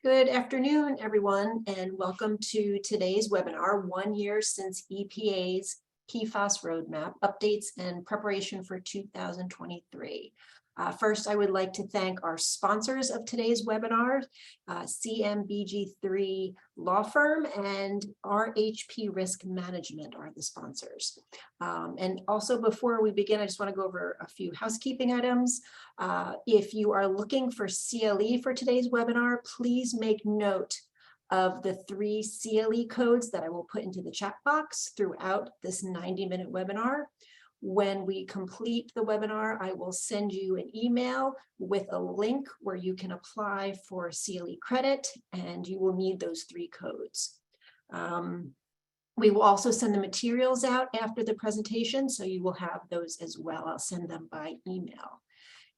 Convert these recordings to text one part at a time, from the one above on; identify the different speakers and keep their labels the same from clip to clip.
Speaker 1: Good afternoon, everyone, and welcome to today's webinar, 1 year since EPA's PFAS roadmap, updates and preparation for 2023. First, I would like to thank our sponsors of today's webinar, CMBG3 Law Firm and RHP Risk Management are the sponsors. And also before we begin, I just want to go over a few housekeeping items. If you are looking for CLE for today's webinar, please make note of the 3 CLE codes that I will put into the chat box throughout this 90-minute webinar. When we complete the webinar, I will send you an email with a link where you can apply for CLE credit, and you will need those 3 codes. We will also send the materials out after the presentation, so you will have those as well. I'll send them by email.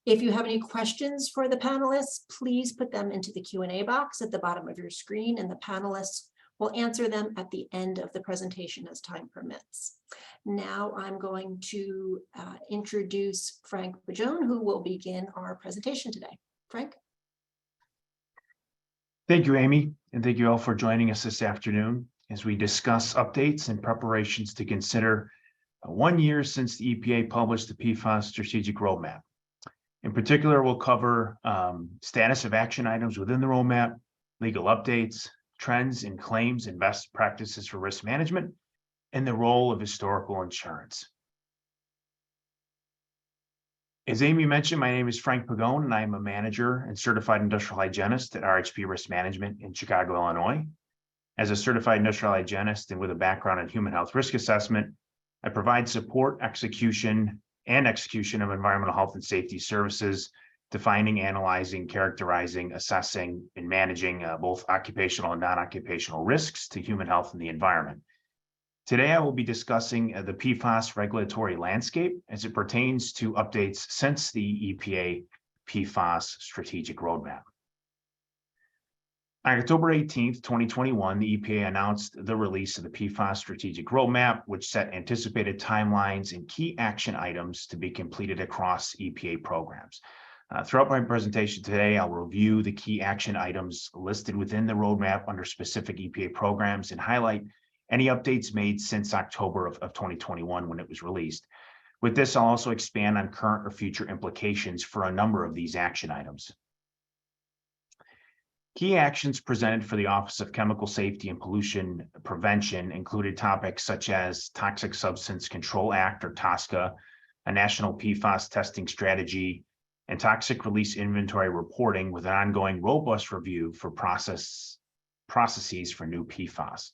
Speaker 1: If you have any questions for the panelists, please put them into the Q&A box at the bottom of your screen, and the panelists will answer them at the end of the presentation as time permits. Now I'm going to introduce Frank Pagone, who will begin our presentation today. Frank?
Speaker 2: Thank you, Amy, and thank you all for joining us this afternoon as we discuss updates and preparations to consider 1 year since the EPA published the PFAS strategic roadmap. In particular, we'll cover status of action items within the roadmap, legal updates, trends and claims and best practices for risk management, and the role of historical insurance. As Amy mentioned, my name is Frank Pagone, and I am a manager and certified industrial hygienist at RHP Risk Management in Chicago, Illinois. As a certified industrial hygienist and with a background in human health risk assessment, I provide support, execution of environmental health and safety services, defining, analyzing, characterizing, assessing, and managing both occupational and non-occupational risks to human health and the environment. Today, I will be discussing the PFAS regulatory landscape as it pertains to updates since the EPA PFAS strategic roadmap. On October 18th, 2021, the EPA announced the release of the PFAS strategic roadmap, which set anticipated timelines and key action items to be completed across EPA programs. Throughout my presentation today, I'll review the key action items listed within the roadmap under specific EPA programs and highlight any updates made since October of 2021 when it was released. With this, I'll also expand on current or future implications for a number of these action items. Key actions presented for the Office of Chemical Safety and Pollution Prevention included topics such as Toxic Substance Control Act, or TSCA, a national PFAS testing strategy, and toxic release inventory reporting with an ongoing robust review for processes for new PFAS.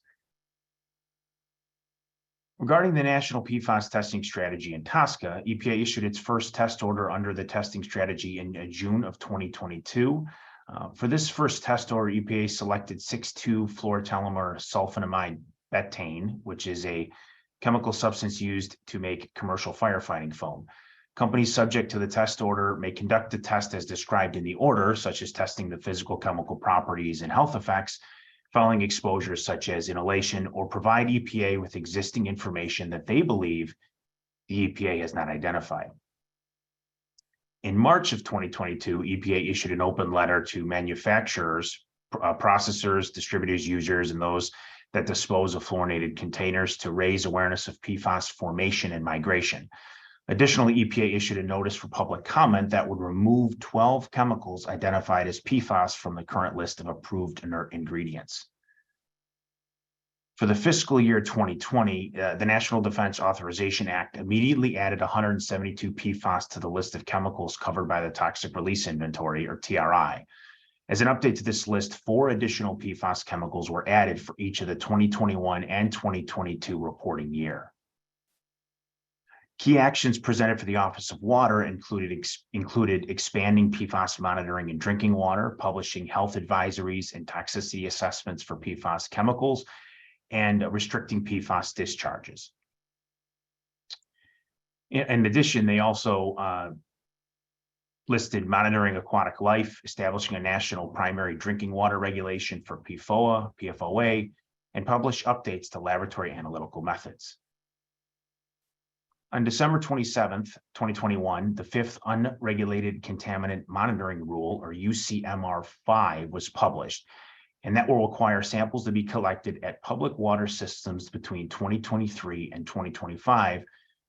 Speaker 2: Regarding the national PFAS testing strategy and TSCA, EPA issued its first test order under the testing strategy in June of 2022. For this first test order, EPA selected 6,2-fluorotelomere sulfonamide betaine, which is a chemical substance used to make commercial firefighting foam. Companies subject to the test order may conduct the test as described in the order, such as testing the physical chemical properties and health effects following exposures such as inhalation, or provide EPA with existing information that they believe the EPA has not identified. In March of 2022, EPA issued an open letter to manufacturers, processors, distributors, users, and those that dispose of fluorinated containers to raise awareness of PFAS formation and migration. Additionally, EPA issued a notice for public comment that would remove 12 chemicals identified as PFAS from the current list of approved inert ingredients. For the fiscal year 2020, the National Defense Authorization Act immediately added 172 PFAS to the list of chemicals covered by the Toxic Release Inventory, or TRI. As an update to this list, 4 additional PFAS chemicals were added for each of the 2021 and 2022 reporting year. Key actions presented for the Office of Water included expanding PFAS monitoring in drinking water, publishing health advisories and toxicity assessments for PFAS chemicals, and restricting PFAS discharges. In addition, they also listed monitoring aquatic life, establishing a national primary drinking water regulation for PFOA, PFOA, and published updates to laboratory analytical methods. On December 27th, 2021, the 5th Unregulated Contaminant Monitoring Rule, or UCMR 5, was published. and that will require samples to be collected at public water systems between 2023 and 2025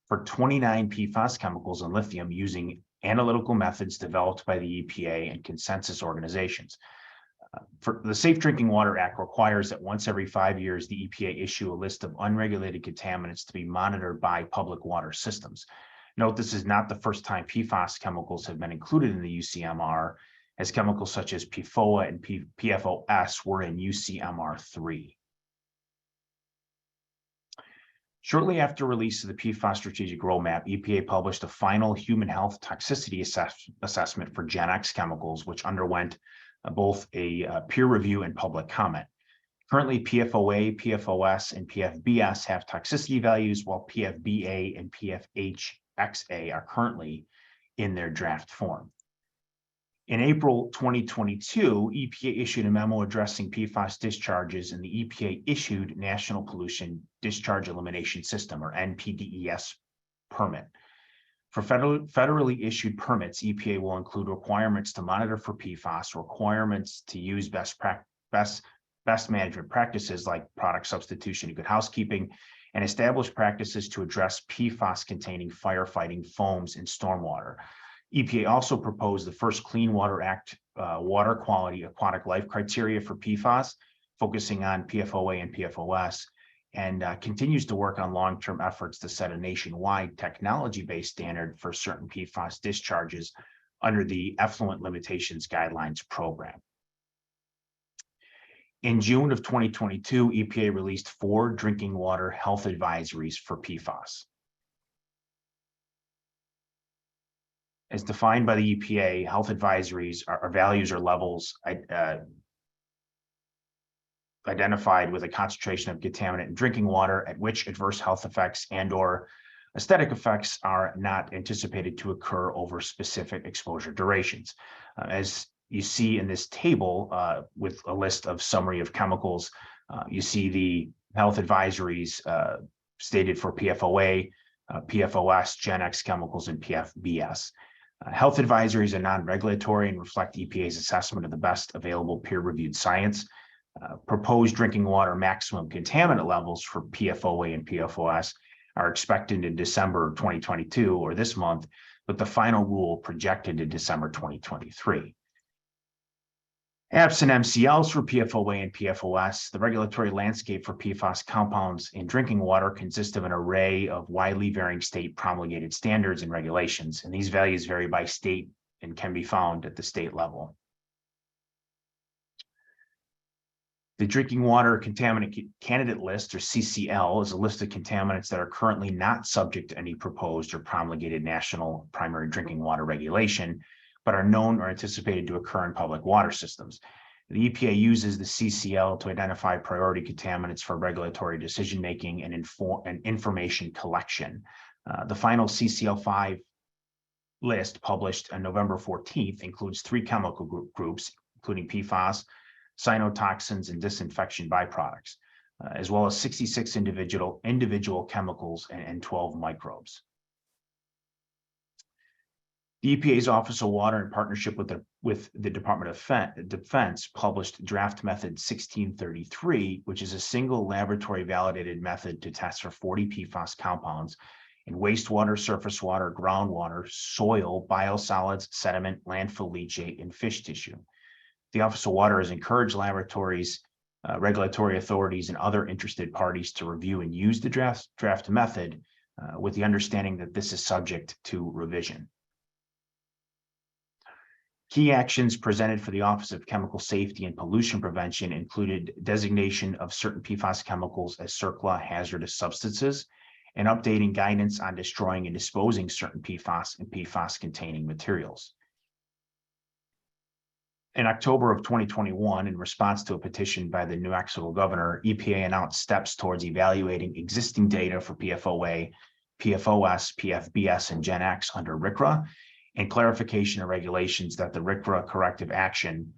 Speaker 2: for 29 PFAS chemicals and lithium using analytical methods developed by the EPA and consensus organizations. For the Safe Drinking Water Act requires that once every 5 years, the EPA issue a list of unregulated contaminants to be monitored by public water systems. Note, this is not the first time PFAS chemicals have been included in the UCMR, as chemicals such as PFOA and PFOS were in UCMR 3. Shortly after release of the PFAS strategic roadmap, EPA published a final human health toxicity assessment for Gen X chemicals, which underwent both a peer review and public comment. Currently, PFOA, PFOS, and PFBS have toxicity values, while PFBA and PFHXA are currently in their draft form. In April 2022, EPA issued a memo addressing PFAS discharges, and the EPA issued National Pollution Discharge Elimination System, or NPDES, permit. For federally issued permits, EPA will include requirements to monitor for PFAS, requirements to use best management practices like product substitution and good housekeeping, and establish practices to address PFAS-containing firefighting foams in stormwater. EPA also proposed the first Clean Water Act water quality aquatic life criteria for PFAS, focusing on PFOA and PFOS, and continues to work on long-term efforts to set a nationwide technology-based standard for certain PFAS discharges under the Effluent Limitations Guidelines program. In June of 2022, EPA released 4 drinking water health advisories for PFAS. As defined by the EPA, health advisories are values or levels identified with a concentration of contaminant in drinking water at which adverse health effects and/or aesthetic effects are not anticipated to occur over specific exposure durations. As you see in this table with a list of summary of chemicals, you see the health advisories stated for PFOA, PFOS, Gen X chemicals, and PFBS. Health advisories are non-regulatory and reflect EPA's assessment of the best available peer-reviewed science. Proposed drinking water maximum contaminant levels for PFOA and PFOS are expected in December 2022, or this month, with the final rule projected in December 2023. Absent MCLs for PFOA and PFOS, the regulatory landscape for PFAS compounds in drinking water consists of an array of widely varying state promulgated standards and regulations, and these values vary by state and can be found at the state level. The Drinking Water Contaminant Candidate List, or CCL, is a list of contaminants that are currently not subject to any proposed or promulgated national primary drinking water regulation, but are known or anticipated to occur in public water systems. The EPA uses the CCL to identify priority contaminants for regulatory decision-making and information collection. The final CCL5 list, published on November 14th, includes 3 chemical groups, including PFAS, cyanotoxins, and disinfection byproducts, as well as 66 individual chemicals and 12 microbes. The EPA's Office of Water, in partnership with the Department of Defense, published Draft Method 1633, which is a single laboratory validated method to test for 40 PFAS compounds in wastewater, surface water, groundwater, soil, biosolids, sediment, landfill leachate, and fish tissue. The Office of Water has encouraged laboratories, regulatory authorities, and other interested parties to review and use the draft method with the understanding that this is subject to revision. Key actions presented for the Office of Chemical Safety and Pollution Prevention included designation of certain PFAS chemicals as CERCLA hazardous substances and updating guidance on destroying and disposing certain PFAS and PFAS-containing materials. In October of 2021, in response to a petition by the New Mexico governor, EPA announced steps towards evaluating existing data for PFOA, PFOS, PFBS, and Gen X under RCRA, and clarification of regulations that the RCRA Corrective Action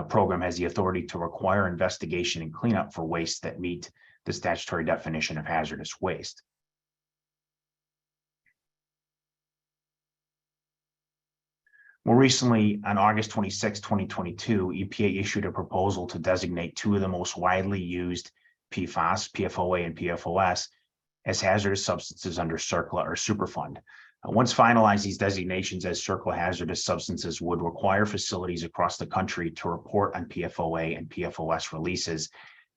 Speaker 2: Program has the authority to require investigation and cleanup for waste that meet the statutory definition of hazardous waste. More recently, on August 26, 2022, EPA issued a proposal to designate two of the most widely used PFAS, PFOA and PFOS, as hazardous substances under CERCLA or Superfund. Once finalized, these designations as CERCLA hazardous substances would require facilities across the country to report on PFOA and PFOS releases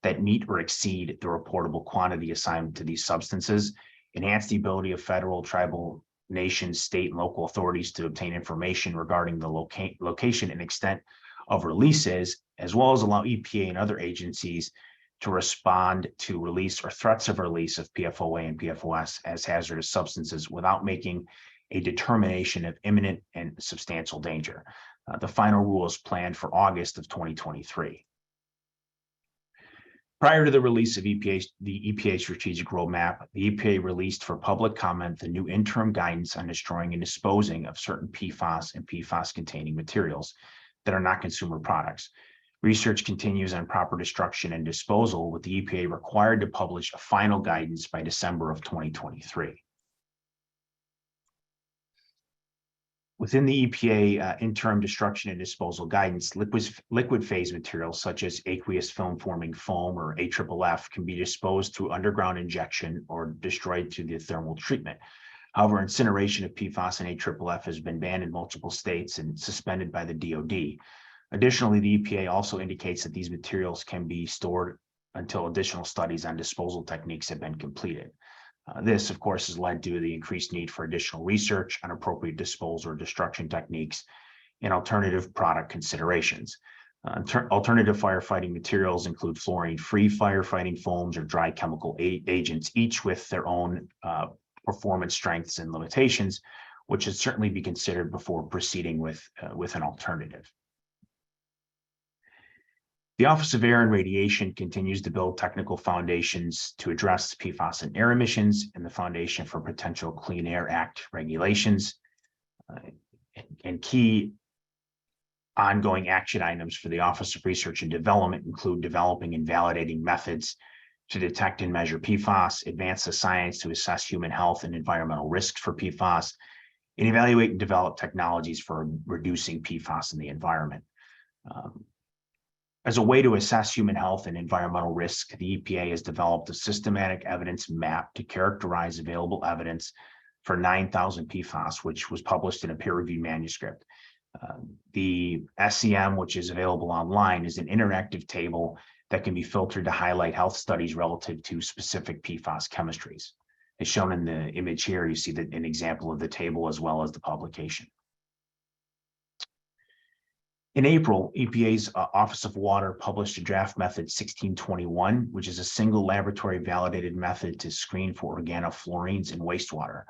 Speaker 2: that meet or exceed the reportable quantity assigned to these substances, enhance the ability of federal, tribal, nations, state, and local authorities to obtain information regarding the location and extent of releases, as well as allow EPA and other agencies to respond to release or threats of release of PFOA and PFOS as hazardous substances without making a determination of imminent and substantial danger. The final rule is planned for August of 2023. Prior to the release of the EPA strategic roadmap, the EPA released for public comment the new interim guidance on destroying and disposing of certain PFAS and PFAS-containing materials that are not consumer products. Research continues on proper destruction and disposal, with the EPA required to publish a final guidance by December of 2023. Within the EPA interim destruction and disposal guidance, liquid phase materials such as aqueous film forming foam or AFFF can be disposed through underground injection or destroyed through the thermal treatment. However, incineration of PFAS and AFFF has been banned in multiple states and suspended by the DoD. Additionally, the EPA also indicates that these materials can be stored until additional studies on disposal techniques have been completed. This, of course, has led to the increased need for additional research on appropriate disposal or destruction techniques and alternative product considerations. Alternative firefighting materials include fluorine-free firefighting foams or dry chemical agents, each with their own performance strengths and limitations, which should certainly be considered before proceeding with an alternative. The Office of Air and Radiation continues to build technical foundations to address PFAS and air emissions and the foundation for potential Clean Air Act regulations. And key ongoing action items for the Office of Research and Development include developing and validating methods to detect and measure PFAS, advance the science to assess human health and environmental risks for PFAS, and evaluate and develop technologies for reducing PFAS in the environment. As a way to assess human health and environmental risk, the EPA has developed a systematic evidence map to characterize available evidence for 9,000 PFAS, which was published in a peer-reviewed manuscript. The SEM, which is available online, is an interactive table that can be filtered to highlight health studies relative to specific PFAS chemistries. As shown in the image here, you see an example of the table as well as the publication. In April, EPA's Office of Water published a draft method 1621, which is a single laboratory validated method to screen for organofluorines in wastewater.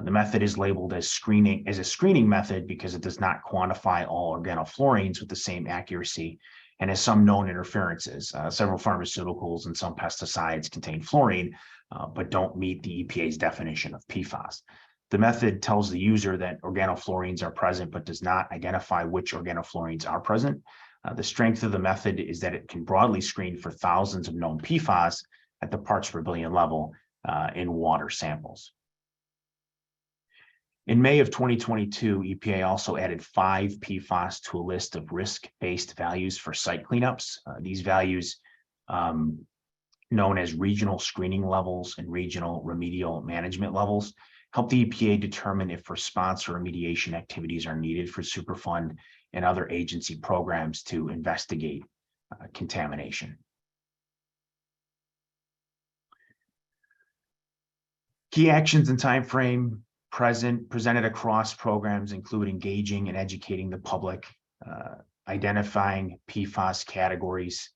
Speaker 2: The method is labeled as a screening method because it does not quantify all organofluorines with the same accuracy and has some known interferences. Several pharmaceuticals and some pesticides contain fluorine, but don't meet the EPA's definition of PFAS. The method tells the user that organofluorines are present, but does not identify which organofluorines are present. The strength of the method is that it can broadly screen for thousands of known PFAS at the parts per billion level in water samples. In May of 2022, EPA also added 5 PFAS to a list of risk-based values for site cleanups. These values, known as regional screening levels and regional remedial management levels, help the EPA determine if response or remediation activities are needed for Superfund and other agency programs to investigate contamination. Key actions and timeframe presented across programs include engaging and educating the public, identifying PFAS categories,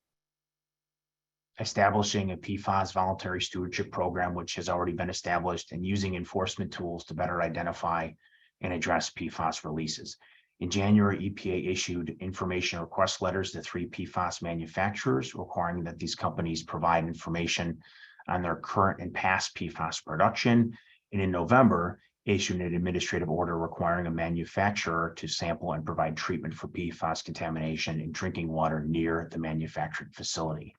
Speaker 2: establishing a PFAS voluntary stewardship program, which has already been established, and using enforcement tools to better identify and address PFAS releases. In January, EPA issued information request letters to 3 PFAS manufacturers, requiring that these companies provide information on their current and past PFAS production. And in November, issued an administrative order requiring a manufacturer to sample and provide treatment for PFAS contamination in drinking water near the manufacturing facility.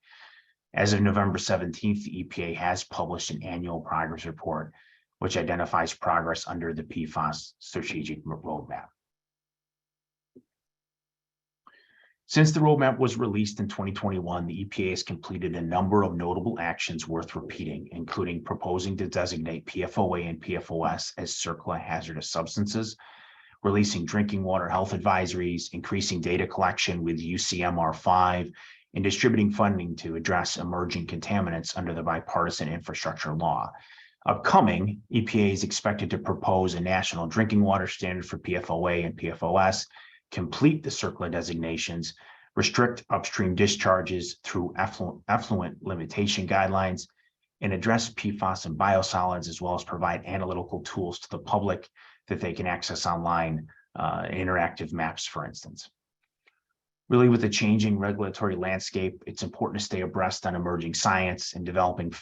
Speaker 2: As of November 17th, the EPA has published an annual progress report, which identifies progress under the PFAS strategic roadmap. Since the roadmap was released in 2021, the EPA has completed a number of notable actions worth repeating, including proposing to designate PFOA and PFOS as CERCLA hazardous substances, releasing drinking water health advisories, increasing data collection with UCMR5, and distributing funding to address emerging contaminants under the bipartisan infrastructure law. Upcoming, EPA is expected to propose a national drinking water standard for PFOA and PFOS, complete the CERCLA designations, restrict upstream discharges through effluent limitation guidelines, and address PFAS and biosolids, as well as provide analytical tools to the public that they can access online, interactive maps, for instance. Really, with the changing regulatory landscape, it's important to stay abreast on emerging science and developing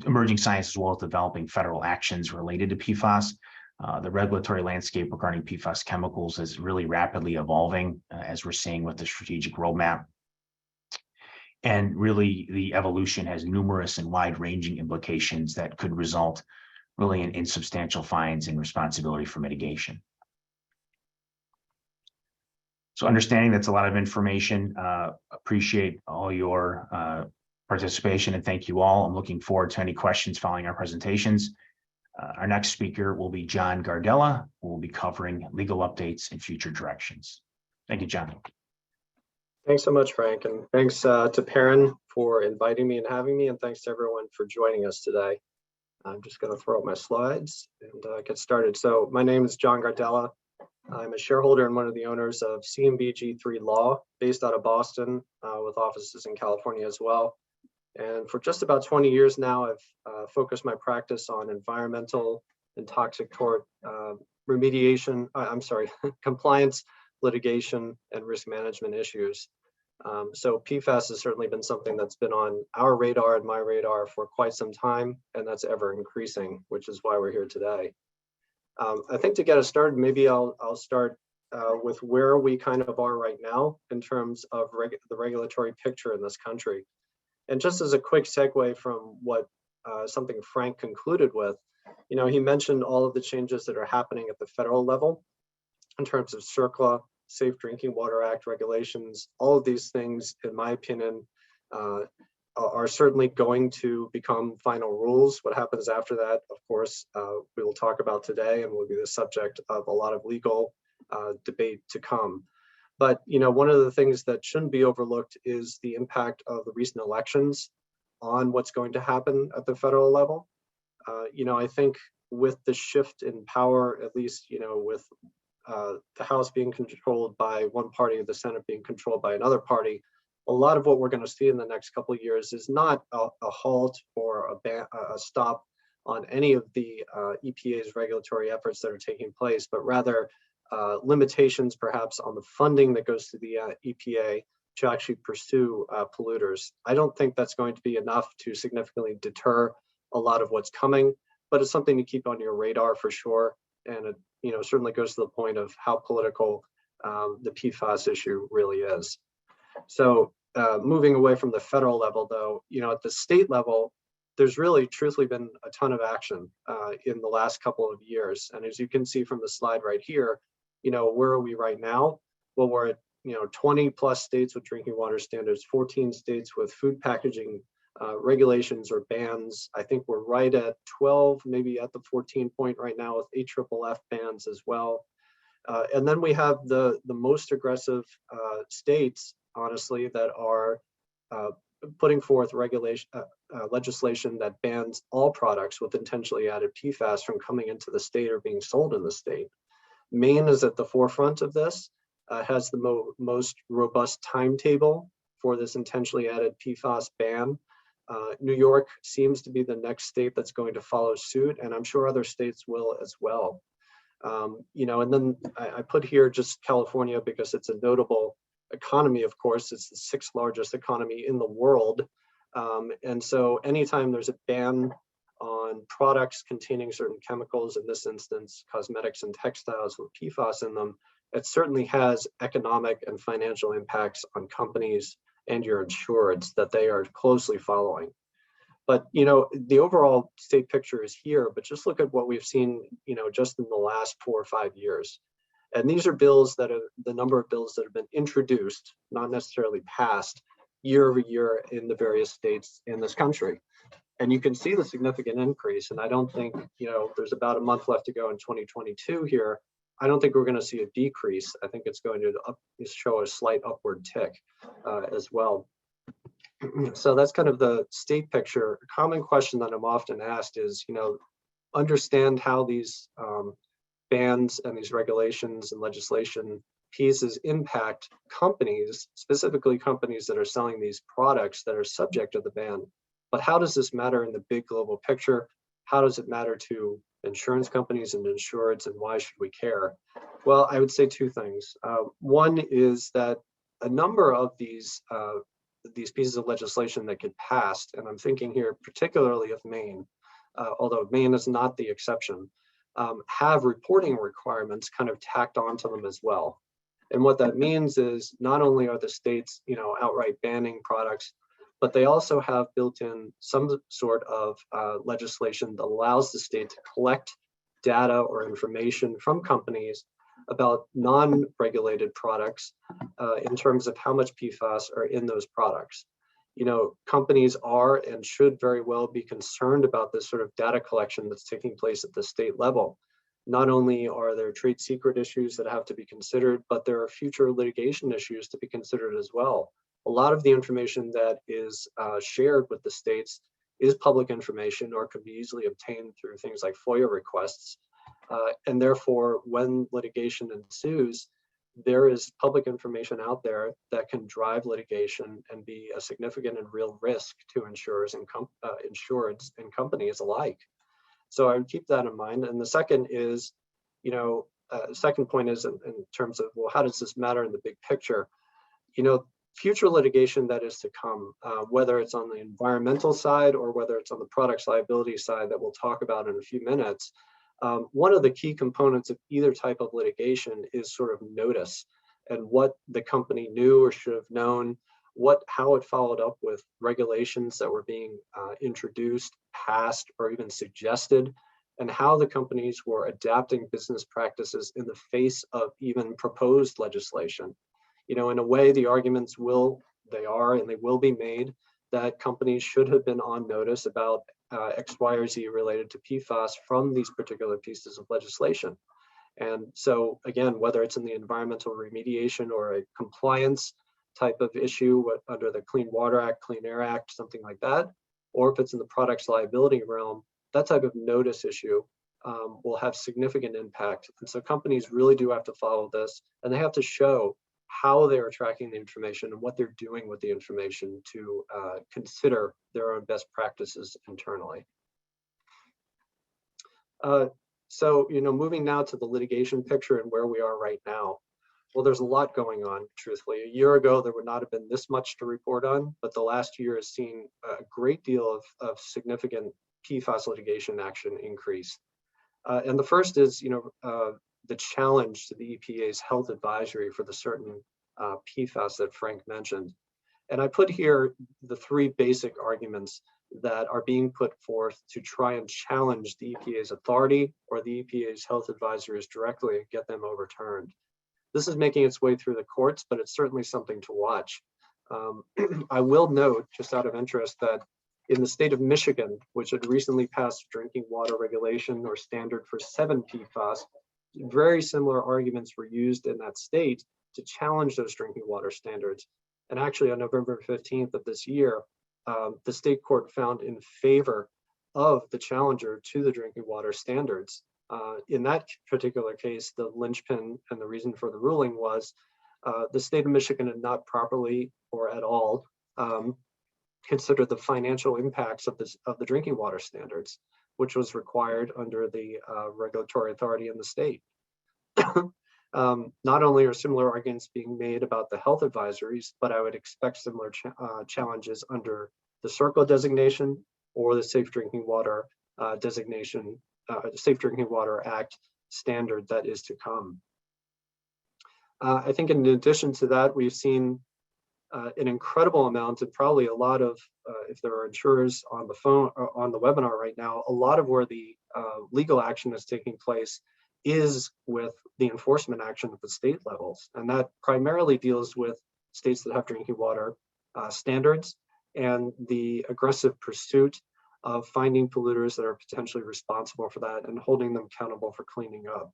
Speaker 2: emerging science, as well as developing federal actions related to PFAS. The regulatory landscape regarding PFAS chemicals is really rapidly evolving, as we're seeing with the strategic roadmap. And really, the evolution has numerous and wide-ranging implications that could result really in substantial fines and responsibility for mitigation. So understanding that's a lot of information, appreciate all your participation, and thank you all. I'm looking forward to any questions following our presentations. Our next speaker will be John Gardella, who will be covering legal updates and future directions. Thank you, John.
Speaker 3: Thanks so much, Frank, and thanks to Perrin for inviting me and having me, and thanks to everyone for joining us today. I'm just going to throw up my slides and get started. So my name is John Gardella. I'm a shareholder and one of the owners of CMBG3 Law, based out of Boston, with offices in California as well. And for just about 20 years now, I've focused my practice on environmental and toxic tort remediation, compliance, litigation, and risk management issues. So PFAS has certainly been something that's been on our radar and my radar for quite some time, and that's ever increasing, which is why we're here today. I think to get us started, maybe I'll start with where we kind of are right now in terms of the regulatory picture in this country. And just as a quick segue from what something Frank concluded with, he mentioned all of the changes that are happening at the federal level in terms of CERCLA, Safe Drinking Water Act regulations. All of these things, in my opinion, are certainly going to become final rules. What happens after that, of course, we will talk about today and will be the subject of a lot of legal debate to come. But one of the things that shouldn't be overlooked is the impact of the recent elections on what's going to happen at the federal level. I think with the shift in power, at least with the House being controlled by one party, the Senate being controlled by another party, a lot of what we're going to see in the next couple of years is not a halt or a stop on any of the EPA's regulatory efforts that are taking place, but rather limitations perhaps on the funding that goes to the EPA to actually pursue polluters. I don't think that's going to be enough to significantly deter a lot of what's coming, but it's something to keep on your radar for sure. And it certainly goes to the point of how political the PFAS issue really is. So moving away from the federal level, though, at the state level, there's really truthfully been a ton of action in the last couple of years. And as you can see from the slide right here, where are we right now? Well, we're at 20 plus states with drinking water standards, 14 states with food packaging regulations or bans. I think we're right at 12, maybe at the 14 point right now with AFFF bans as well. And then we have the most aggressive states, honestly, that are putting forth legislation that bans all products with intentionally added PFAS from coming into the state or being sold in the state. Maine is at the forefront of this, has the most robust timetable for this intentionally added PFAS ban. New York seems to be the next state that's going to follow suit, and I'm sure other states will as well. And then I put here just California because it's a notable economy, of course. It's the 6th largest economy in the world. And so anytime there's a ban on products containing certain chemicals, in this instance, cosmetics and textiles with PFAS in them, it certainly has economic and financial impacts on companies and your insureds that they are closely following. But, the overall state picture is here, but just look at what we've seen, just in the last 4 or 5 years. And these are bills that are the number of bills that have been introduced, not necessarily passed, year over year in the various states in this country. And you can see the significant increase. And I don't think, there's about a month left to go in 2022 here. I don't think we're going to see a decrease. I think it's going to show a slight upward tick as well. So that's kind of the state picture. A common question that I'm often asked is, understand how these bans and these regulations and legislation pieces impact companies, specifically companies that are selling these products that are subject to the ban. But how does this matter in the big global picture? How does it matter to insurance companies and insureds, and why should we care? Well, I would say two things. One is that a number of these pieces of legislation that get passed, and I'm thinking here particularly of Maine, although Maine is not the exception, have reporting requirements kind of tacked onto them as well. And what that means is not only are the states, outright banning products, but they also have built in some sort of legislation that allows the state to collect data or information from companies about non-regulated products in terms of how much PFAS are in those products. Companies are and should very well be concerned about this sort of data collection that's taking place at the state level. Not only are there trade secret issues that have to be considered, but there are future litigation issues to be considered as well. A lot of the information that is shared with the states is public information or can be easily obtained through things like FOIA requests. And therefore, when litigation ensues, there is public information out there that can drive litigation and be a significant and real risk to insurers and insureds and companies alike. So I would keep that in mind. And the second is, second point is in terms of, well, how does this matter in the big picture? Future litigation that is to come, whether it's on the environmental side or whether it's on the products liability side that we'll talk about in a few minutes, one of the key components of either type of litigation is sort of notice and what the company knew or should have known, how it followed up with regulations that were being introduced, passed, or even suggested, and how the companies were adapting business practices in the face of even proposed legislation. In a way, the arguments they will be made that companies should have been on notice about X, Y, or Z related to PFAS from these particular pieces of legislation. And so again, whether it's in the environmental remediation or a compliance type of issue under the Clean Water Act, Clean Air Act, something like that, or if it's in the products liability realm, that type of notice issue will have significant impact. And so companies really do have to follow this, and they have to show how they are tracking the information and what they're doing with the information to consider their own best practices internally. So, moving now to the litigation picture and where we are right now. Well, there's a lot going on, truthfully. A year ago, there would not have been this much to report on, but the last year has seen a great deal of significant PFAS litigation action increase. And the first is, the challenge to the EPA's health advisory for the certain PFAS that Frank mentioned. And I put here the three basic arguments that are being put forth to try and challenge the EPA's authority or the EPA's health advisories directly and get them overturned. This is making its way through the courts, but it's certainly something to watch. I will note, just out of interest, that in the state of Michigan, which had recently passed drinking water regulation or standard for 7 PFAS, very similar arguments were used in that state to challenge those drinking water standards. And actually on November 15th of this year, the state court found in favor of the challenger to the drinking water standards. In that particular case, the linchpin and the reason for the ruling was the state of Michigan had not properly or at all considered the financial impacts of the drinking water standards, which was required under the regulatory authority in the state. Not only are similar arguments being made about the health advisories, but I would expect similar challenges under the CERCLA designation or the Safe Drinking Water designation, the Safe Drinking Water Act standard that is to come. I think in addition to that, we've seen an incredible amount, and probably a lot of, if there are insurers on the phone or on the webinar right now, a lot of where the legal action is taking place is with the enforcement action at the state levels. And that primarily deals with states that have drinking water standards and the aggressive pursuit of finding polluters that are potentially responsible for that and holding them accountable for cleaning up.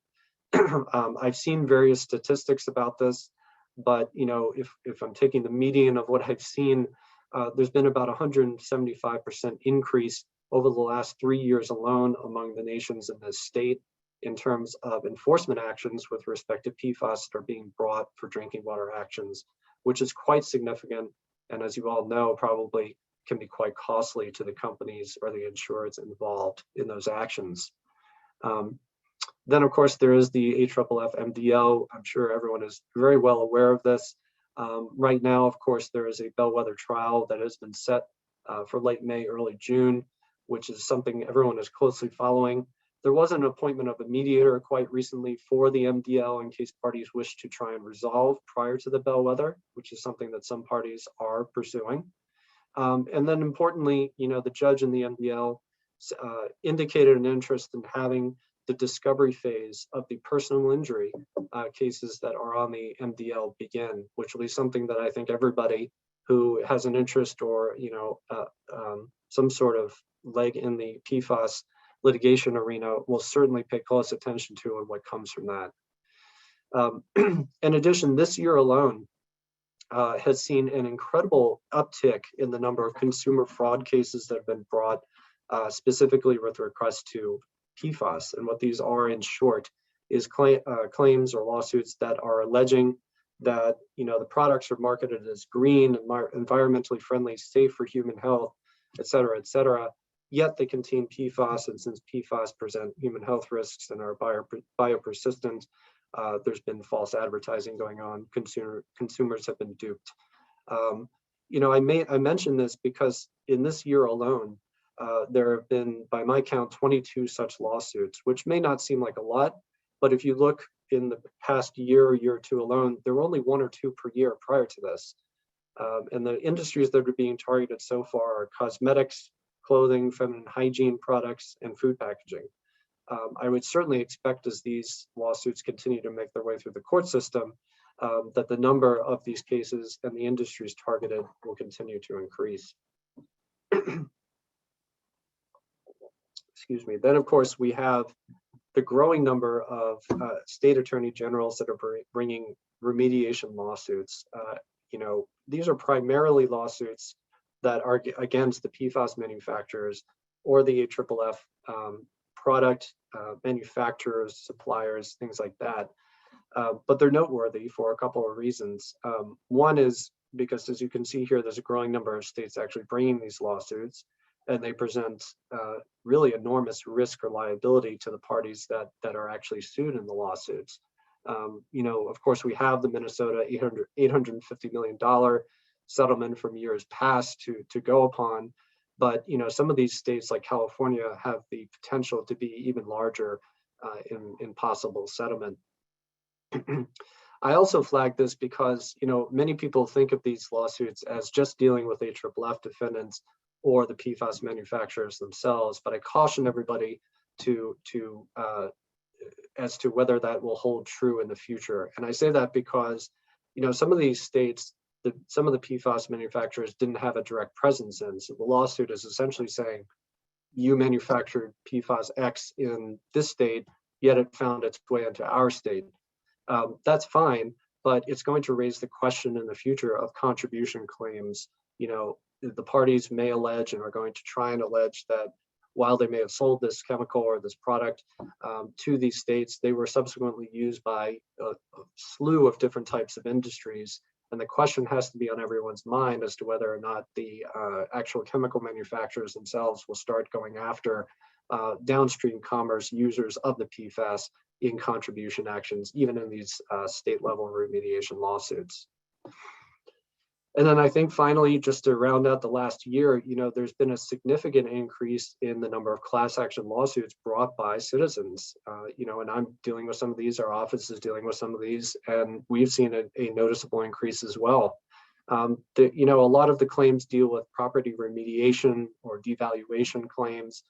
Speaker 3: I've seen various statistics about this, but if I'm taking the median of what I've seen, there's been about 175% increase over the last 3 years alone among the nations in this state in terms of enforcement actions with respect to PFAS that are being brought for drinking water actions, which is quite significant. And as you all know, probably can be quite costly to the companies or the insurers involved in those actions. Then, of course, there is the AFFF MDL. I'm sure everyone is very well aware of this. Right now, of course, there is a bellwether trial that has been set for late May, early June, which is something everyone is closely following. There was an appointment of a mediator quite recently for the MDL in case parties wish to try and resolve prior to the bellwether, which is something that some parties are pursuing. And then importantly, the judge in the MDL indicated an interest in having the discovery phase of the personal injury cases that are on the MDL begin, which will be something that I think everybody who has an interest or some sort of leg in the PFAS litigation arena will certainly pay close attention to and what comes from that. In addition, this year alone has seen an incredible uptick in the number of consumer fraud cases that have been brought specifically with request to PFAS. And what these are in short is claims or lawsuits that are alleging that the products are marketed as green, environmentally friendly, safe for human health, et cetera, yet they contain PFAS. And since PFAS present human health risks and are biopersistent, there's been false advertising going on. Consumers have been duped. I mention this because in this year alone, there have been, by my count, 22 such lawsuits, which may not seem like a lot, but if you look in the past year or two alone, there were only 1 or 2 per year prior to this. And the industries that are being targeted so far are cosmetics, clothing, feminine hygiene products, and food packaging. I would certainly expect as these lawsuits continue to make their way through the court system, that the number of these cases and the industries targeted will continue to increase. Excuse me. Then, of course, we have the growing number of state attorney generals that are bringing remediation lawsuits. These are primarily lawsuits that are against the PFAS manufacturers or the AFFF product manufacturers, suppliers, things like that. But they're noteworthy for a couple of reasons. One is because, as you can see here, there's a growing number of states actually bringing these lawsuits, and they present really enormous risk or liability to the parties that are actually sued in the lawsuits. Of course, we have the Minnesota $850 million settlement from years past to go upon, but some of these states like California have the potential to be even larger in possible settlement. I also flag this because many people think of these lawsuits as just dealing with AFFF defendants or the PFAS manufacturers themselves, but I caution everybody as to whether that will hold true in the future. And I say that because some of these states, some of the PFAS manufacturers didn't have a direct presence in. So the lawsuit is essentially saying, you manufactured PFAS X in this state, yet it found its way into our state. That's fine, but it's going to raise the question in the future of contribution claims. The parties may allege and are going to try and allege that while they may have sold this chemical or this product to these states, they were subsequently used by a slew of different types of industries. And the question has to be on everyone's mind as to whether or not the actual chemical manufacturers themselves will start going after downstream commerce users of the PFAS in contribution actions, even in these state level remediation lawsuits. And then I think finally, just to round out the last year, there's been a significant increase in the number of class action lawsuits brought by citizens. And I'm dealing with some of these, our office is dealing with some of these, and we've seen a noticeable increase as well. A lot of the claims deal with property remediation or devaluation claims.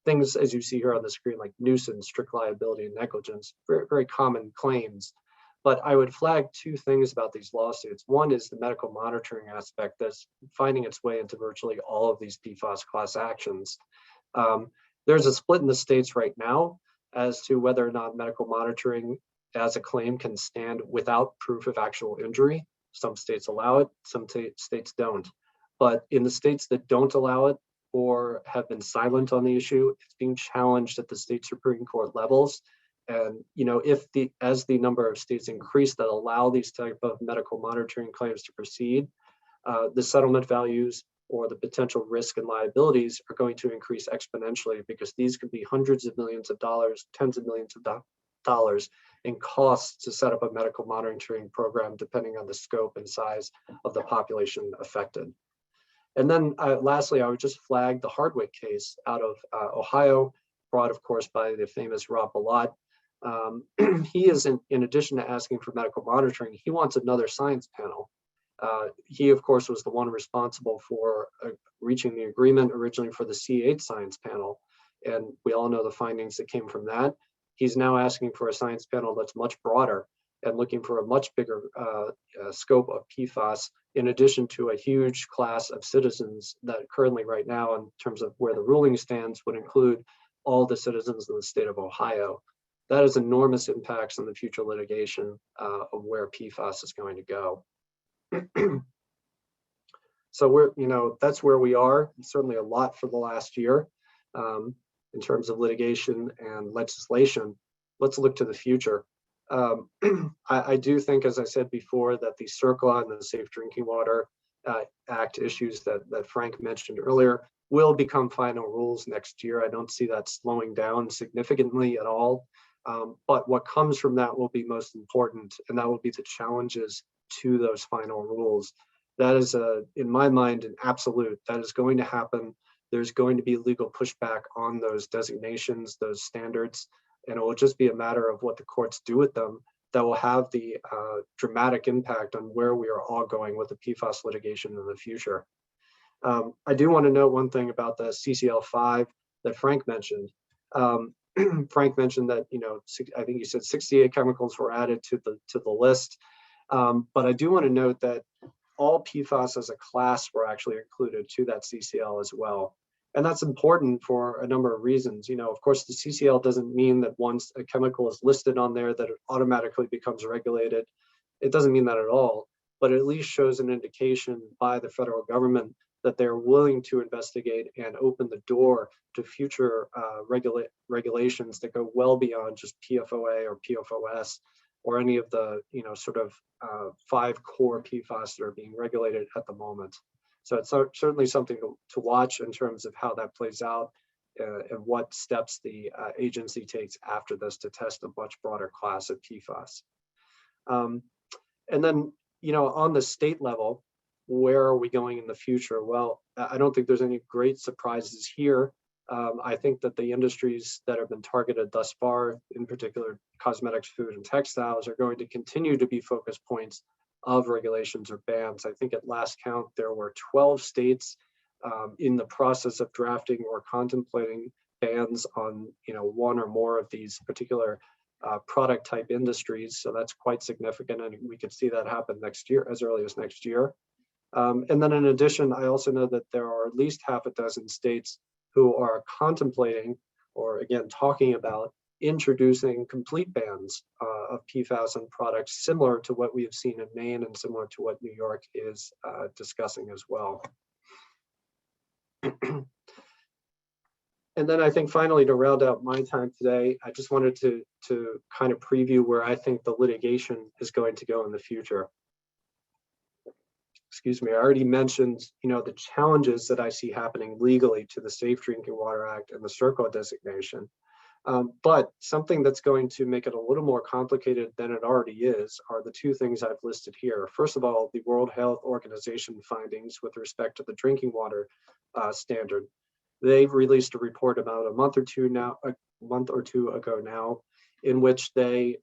Speaker 3: things, as you see here on the screen, like nuisance, strict liability, and negligence, very, very common claims. But I would flag two things about these lawsuits. One is the medical monitoring aspect that's finding its way into virtually all of these PFAS class actions. There's a split in the states right now as to whether or not medical monitoring as a claim can stand without proof of actual injury. Some states allow it, some states don't. But in the states that don't allow it or have been silent on the issue, it's being challenged at the state Supreme Court levels. And as the number of states increase that allow these type of medical monitoring claims to proceed, the settlement values or the potential risk and liabilities are going to increase exponentially, because these could be hundreds of millions of dollars, tens of millions of dollars in costs to set up a medical monitoring program, depending on the scope and size of the population affected. And then lastly, I would just flag the Hardwick case out of Ohio, brought, of course, by the famous Rob Bilott. He is, in addition to asking for medical monitoring, he wants another science panel. He, of course, was the one responsible for reaching the agreement originally for the C8 science panel. And we all know the findings that came from that. He's now asking for a science panel that's much broader and looking for a much bigger scope of PFAS, in addition to a huge class of citizens that currently right now, in terms of where the ruling stands, would include all the citizens in the state of Ohio. That has enormous impacts on the future litigation of where PFAS is going to go. So that's where we are. Certainly a lot for the last year in terms of litigation and legislation. Let's look to the future. I do think, as I said before, that the CERCLA and the Safe Drinking Water Act issues that Frank mentioned earlier will become final rules next year. I don't see that slowing down significantly at all. But what comes from that will be most important, and that will be the challenges to those final rules. That is, in my mind, an absolute. That is going to happen. There's going to be legal pushback on those designations, those standards, and it will just be a matter of what the courts do with them that will have the dramatic impact on where we are all going with the PFAS litigation in the future. I do want to note one thing about the CCL5 that Frank mentioned. Frank mentioned that, I think he said 68 chemicals were added to the list. But I do want to note that all PFAS as a class were actually included to that CCL as well. And that's important for a number of reasons. Of course, the CCL doesn't mean that once a chemical is listed on there that it automatically becomes regulated. It doesn't mean that at all, but it at least shows an indication by the federal government that they're willing to investigate and open the door to future regulations that go well beyond just PFOA or PFOS or any of the sort of 5 core PFAS that are being regulated at the moment. So it's certainly something to watch in terms of how that plays out and what steps the agency takes after this to test a much broader class of PFAS. And then, on the state level, where are we going in the future? Well, I don't think there's any great surprises here. I think that the industries that have been targeted thus far, in particular cosmetics, food, and textiles, are going to continue to be focus points of regulations or bans. I think at last count, there were 12 states in the process of drafting or contemplating bans on one or more of these particular product type industries. So that's quite significant, and we could see that happen next year, as early as next year. And then in addition, I also know that there are at least half a dozen states who are contemplating, or again, talking about introducing complete bans of PFAS on products, similar to what we have seen in Maine and similar to what New York is discussing as well. And then I think finally, to round out my time today, I just wanted to kind of preview where I think the litigation is going to go in the future. Excuse me, I already mentioned, the challenges that I see happening legally to the Safe Drinking Water Act and the CERCLA designation. But something that's going to make it a little more complicated than it already is are the two things I've listed here. First of all, the World Health Organization findings with respect to the drinking water standard. They've released a report about a month or two ago now, in which they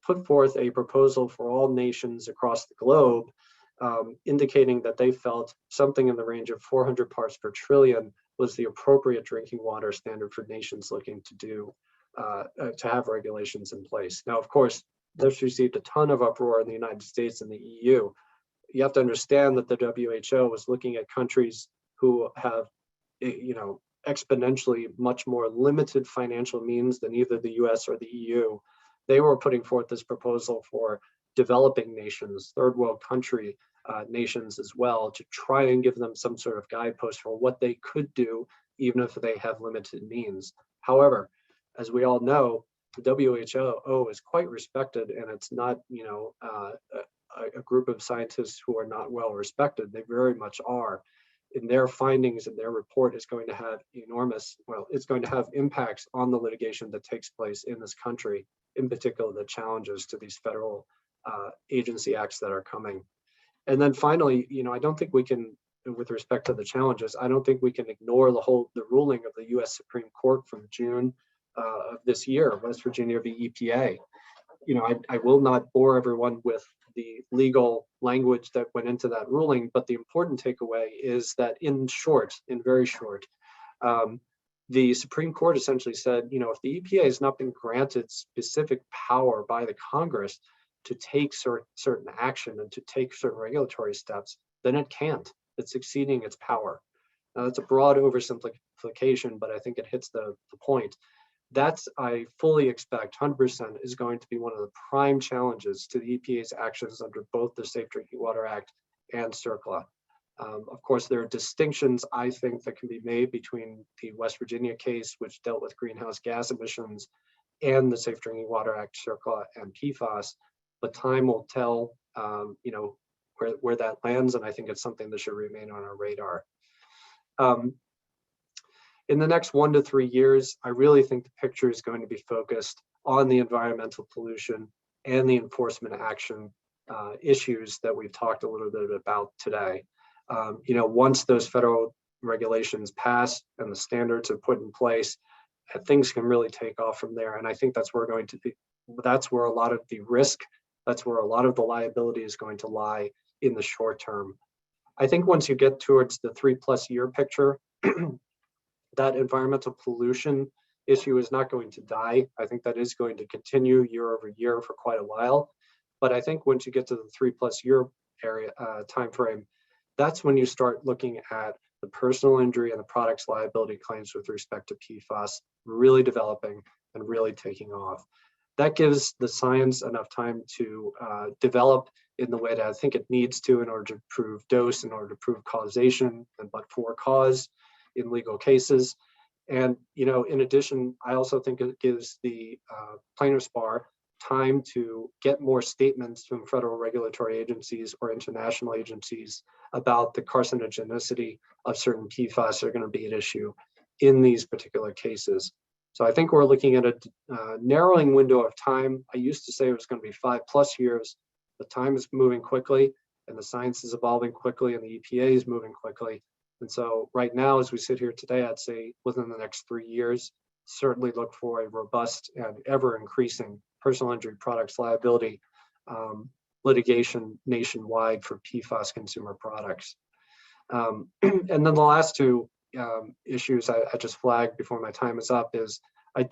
Speaker 3: put forth a proposal for all nations across the globe, indicating that they felt something in the range of 400 parts per trillion was the appropriate drinking water standard for nations looking to have regulations in place. Now, of course, this received a ton of uproar in the United States and the EU. You have to understand that the WHO was looking at countries who have, exponentially much more limited financial means than either the US or the EU. They were putting forth this proposal for developing nations, third world country nations as well, to try and give them some sort of guidepost for what they could do, even if they have limited means. However, as we all know, the WHO is quite respected, and it's not, a group of scientists who are not well respected. They very much are. In their findings and their report is going to have it's going to have impacts on the litigation that takes place in this country, in particular the challenges to these federal agency acts that are coming. And then finally, I don't think we can, with respect to the challenges, I don't think we can ignore the ruling of the US Supreme Court from June of this year, West Virginia v. EPA. I will not bore everyone with the legal language that went into that ruling, but the important takeaway is that in very short, the Supreme Court essentially said, if the EPA has not been granted specific power by the Congress to take certain action and to take certain regulatory steps, then it can't. It's exceeding its power. Now, that's a broad oversimplification, but I think it hits the point. That's, I fully expect, 100% is going to be one of the prime challenges to the EPA's actions under both the Safe Drinking Water Act and CERCLA. Of course, there are distinctions, I think, that can be made between the West Virginia case, which dealt with greenhouse gas emissions, and the Safe Drinking Water Act, CERCLA, and PFAS. But time will tell, where that lands, and I think it's something that should remain on our radar. In the next 1 to 3 years, I really think the picture is going to be focused on the environmental pollution and the enforcement action issues that we've talked a little bit about today. Once those federal regulations pass and the standards are put in place, things can really take off from there. And I think that's where a lot of the risk, that's where a lot of the liability is going to lie in the short term. I think once you get towards the 3+ year picture, that environmental pollution issue is not going to die. I think that is going to continue year over year for quite a while. But I think once you get to the 3+ year time frame, that's when you start looking at the personal injury and the product's liability claims with respect to PFAS really developing and really taking off. That gives the science enough time to develop in the way that I think it needs to in order to prove dose, in order to prove causation and but-for cause in legal cases. And, in addition, I also think it gives the plaintiff's bar time to get more statements from federal regulatory agencies or international agencies about the carcinogenicity of certain PFAS that are going to be at issue in these particular cases. So I think we're looking at a narrowing window of time. I used to say it was going to be 5+ years. The time is moving quickly, and the science is evolving quickly, and the EPA is moving quickly. And so right now, as we sit here today, I'd say within the next 3 years, certainly look for a robust and ever increasing personal injury products liability litigation nationwide for PFAS consumer products. And then the last two issues I just flagged before my time is up is,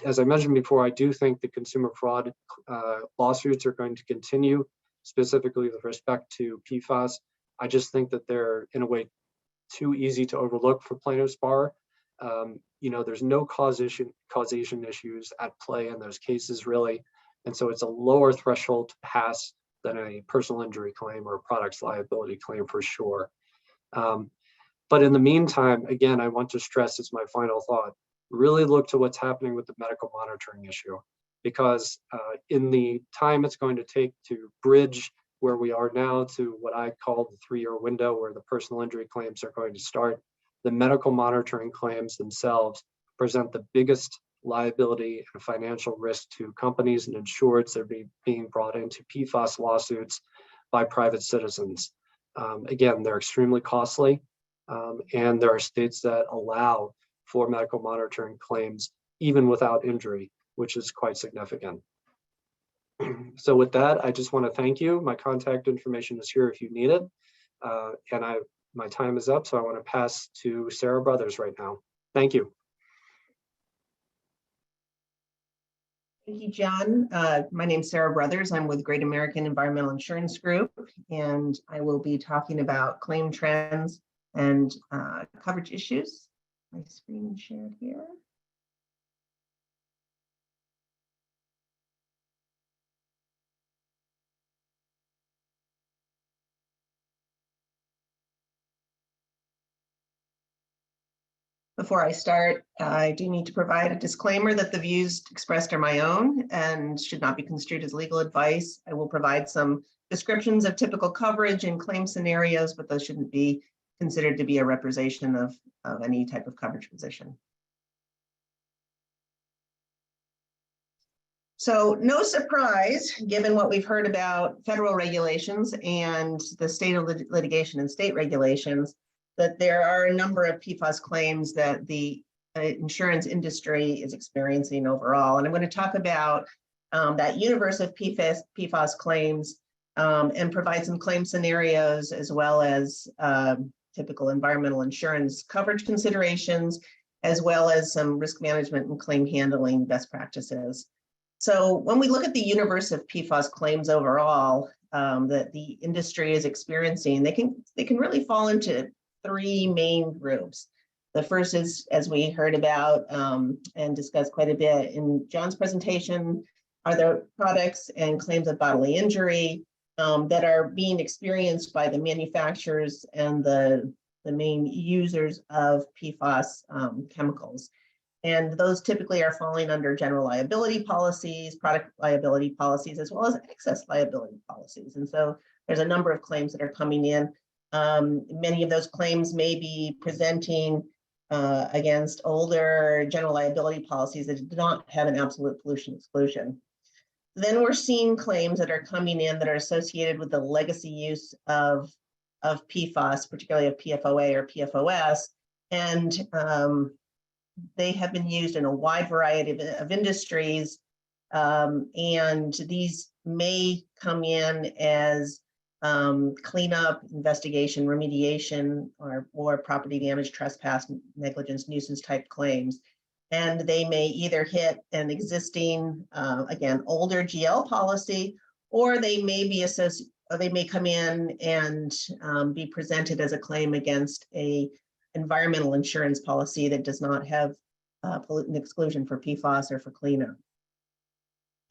Speaker 3: as I mentioned before, I do think the consumer fraud lawsuits are going to continue, specifically with respect to PFAS. I just think that they're, in a way, too easy to overlook for plaintiff's bar. There's no causation issues at play in those cases, really. And so it's a lower threshold to pass than a personal injury claim or a products liability claim for sure. But in the meantime, again, I want to stress, as my final thought, really look to what's happening with the medical monitoring issue, because in the time it's going to take to bridge where we are now to what I call the 3-year window where the personal injury claims are going to start, the medical monitoring claims themselves present the biggest liability and financial risk to companies and insureds that are being brought into PFAS lawsuits by private citizens. Again, they're extremely costly, and there are states that allow for medical monitoring claims even without injury, which is quite significant. So with that, I just want to thank you. My contact information is here if you need it. And my time is up, so I want to pass to Sara Brothers right now. Thank you.
Speaker 4: Thank you, John. My name's Sara Brothers. I'm with Great American Environmental Insurance Group, and I will be talking about claim trends and coverage issues. My screen shared here. Before I start, I do need to provide a disclaimer that the views expressed are my own and should not be construed as legal advice. I will provide some descriptions of typical coverage and claim scenarios, but those shouldn't be considered to be a representation of any type of coverage position. So no surprise, given what we've heard about federal regulations and the state of litigation and state regulations, that there are a number of PFAS claims that the insurance industry is experiencing overall. And I'm going to talk about that universe of PFAS claims and provide some claim scenarios as well as typical environmental insurance coverage considerations, as well as some risk management and claim handling best practices. So when we look at the universe of PFAS claims overall that the industry is experiencing, they can really fall into three main groups. The first is, as we heard about and discussed quite a bit in John's presentation, are the products and claims of bodily injury that are being experienced by the manufacturers and the main users of PFAS chemicals. And those typically are falling under general liability policies, product liability policies, as well as excess liability policies. And so there's a number of claims that are coming in. Many of those claims may be presenting against older general liability policies that do not have an absolute pollution exclusion. Then we're seeing claims that are coming in that are associated with the legacy use of PFAS, particularly of PFOA or PFOS, and they have been used in a wide variety of industries, and these may come in as cleanup, investigation, remediation, or property damage, trespass, negligence, nuisance type claims. And they may either hit an existing, again, older GL policy, or they may be they may come in and be presented as a claim against a environmental insurance policy that does not have pollutant exclusion for PFAS or for cleanup.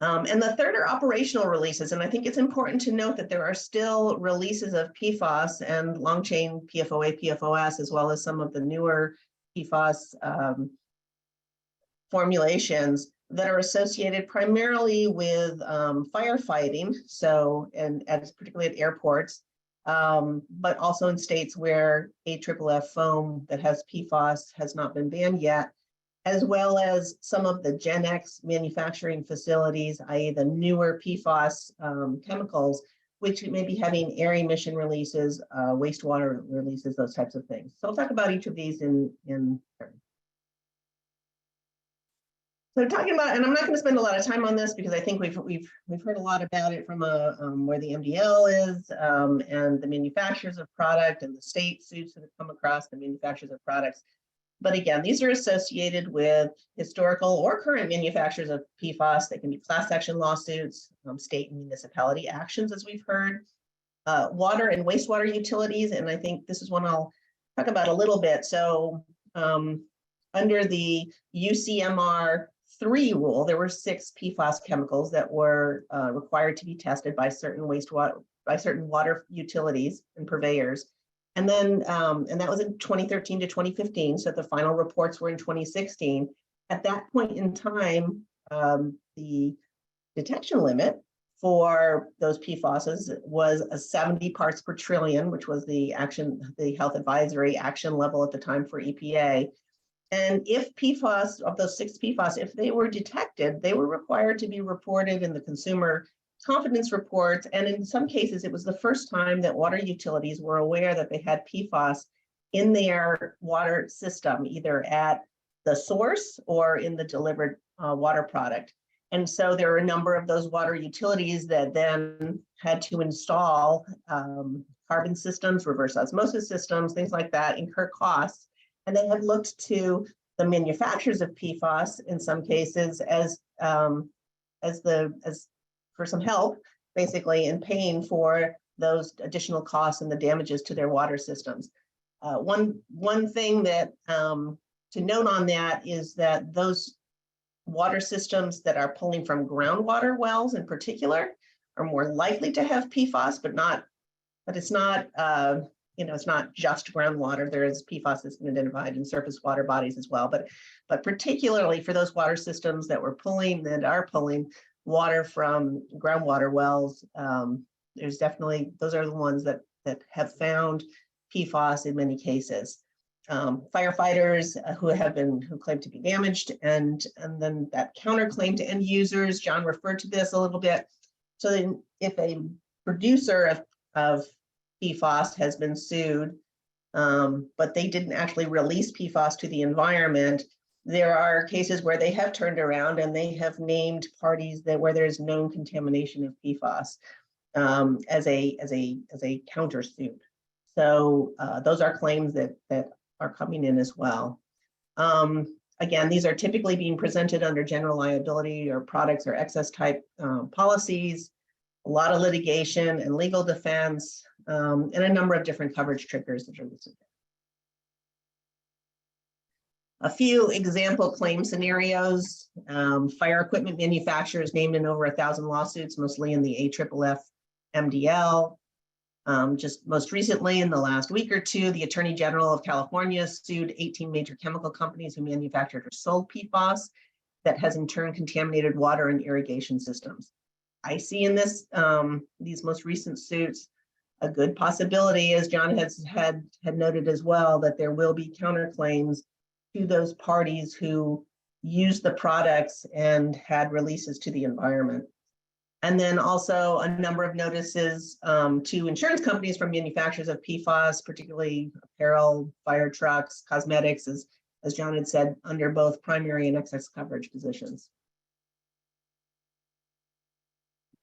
Speaker 4: And the third are operational releases. And I think it's important to note that there are still releases of PFAS and long chain PFOA, PFOS, as well as some of the newer PFAS formulations that are associated primarily with firefighting. So, and particularly at airports, but also in states where AFFF foam that has PFAS has not been banned yet, as well as some of the Gen X manufacturing facilities, i.e. the newer PFAS chemicals, which may be having air emission releases, wastewater releases, those types of things. So I'll talk about each of these in turn. So talking about, and I'm not going to spend a lot of time on this because I think we've heard a lot about it from where the MDL is and the manufacturers of product and the state suits that have come across the manufacturers of products. But again, these are associated with historical or current manufacturers of PFAS. They can be class action lawsuits, state and municipality actions, as we've heard, water and wastewater utilities. And I think this is one I'll talk about a little bit. So under the UCMR 3 rule, there were 6 PFAS chemicals that were required to be tested by certain water utilities and purveyors. And then, and that was in 2013 to 2015. So the final reports were in 2016. At that point in time, the detection limit for those PFASs was a 70 parts per trillion, which was the health advisory action level at the time for EPA. And if PFAS, of those 6 PFAS, if they were detected, they were required to be reported in the consumer confidence reports. And in some cases, it was the first time that water utilities were aware that they had PFAS in their water system, either at the source or in the delivered water product. And so there are a number of those water utilities that then had to install carbon systems, reverse osmosis systems, things like that, incur costs. And they have looked to the manufacturers of PFAS in some cases as for some help, basically, in paying for those additional costs and the damages to their water systems. One thing that to note on that is that those water systems that are pulling from groundwater wells in particular are more likely to have PFAS, but it's not it's not just groundwater. There is PFAS that's been identified in surface water bodies as well, but particularly for those water systems that are pulling water from groundwater wells, there's definitely, those are the ones that have found PFAS in many cases. Firefighters who claim to be damaged, and then that counterclaim to end users. John referred to this a little bit. So then if a producer of PFAS has been sued, but they didn't actually release PFAS to the environment, there are cases where they have turned around and they have named parties where there's known contamination of PFAS as a countersuit. So those are claims that are coming in as well. Again, these are typically being presented under general liability or products or excess type policies, a lot of litigation and legal defense, and a number of different coverage triggers that are listed. A few example claim scenarios: fire equipment manufacturers named in over 1,000 lawsuits, mostly in the AFFF MDL. Just most recently, in the last week or two, the Attorney General of California sued 18 major chemical companies who manufactured or sold PFAS that has in turn contaminated water and irrigation systems. I see in these most recent suits a good possibility, as John had noted as well, that there will be counterclaims to those parties who used the products and had releases to the environment. And then also a number of notices to insurance companies from manufacturers of PFAS, particularly apparel, fire trucks, cosmetics, as John had said, under both primary and excess coverage positions.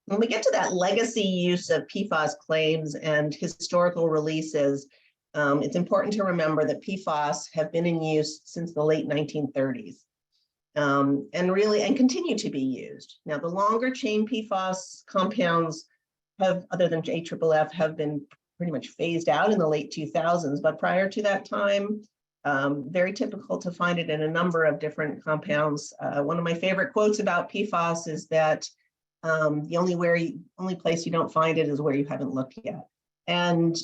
Speaker 4: When we get to that legacy use of PFAS claims and historical releases, it's important to remember that PFAS have been in use since the late 1930s. And continue to be used. Now, the longer chain PFAS compounds other than AFFF, have been pretty much phased out in the late 2000s, but prior to that time, very typical to find it in a number of different compounds. One of my favorite quotes about PFAS is that the only place you don't find it is where you haven't looked yet. And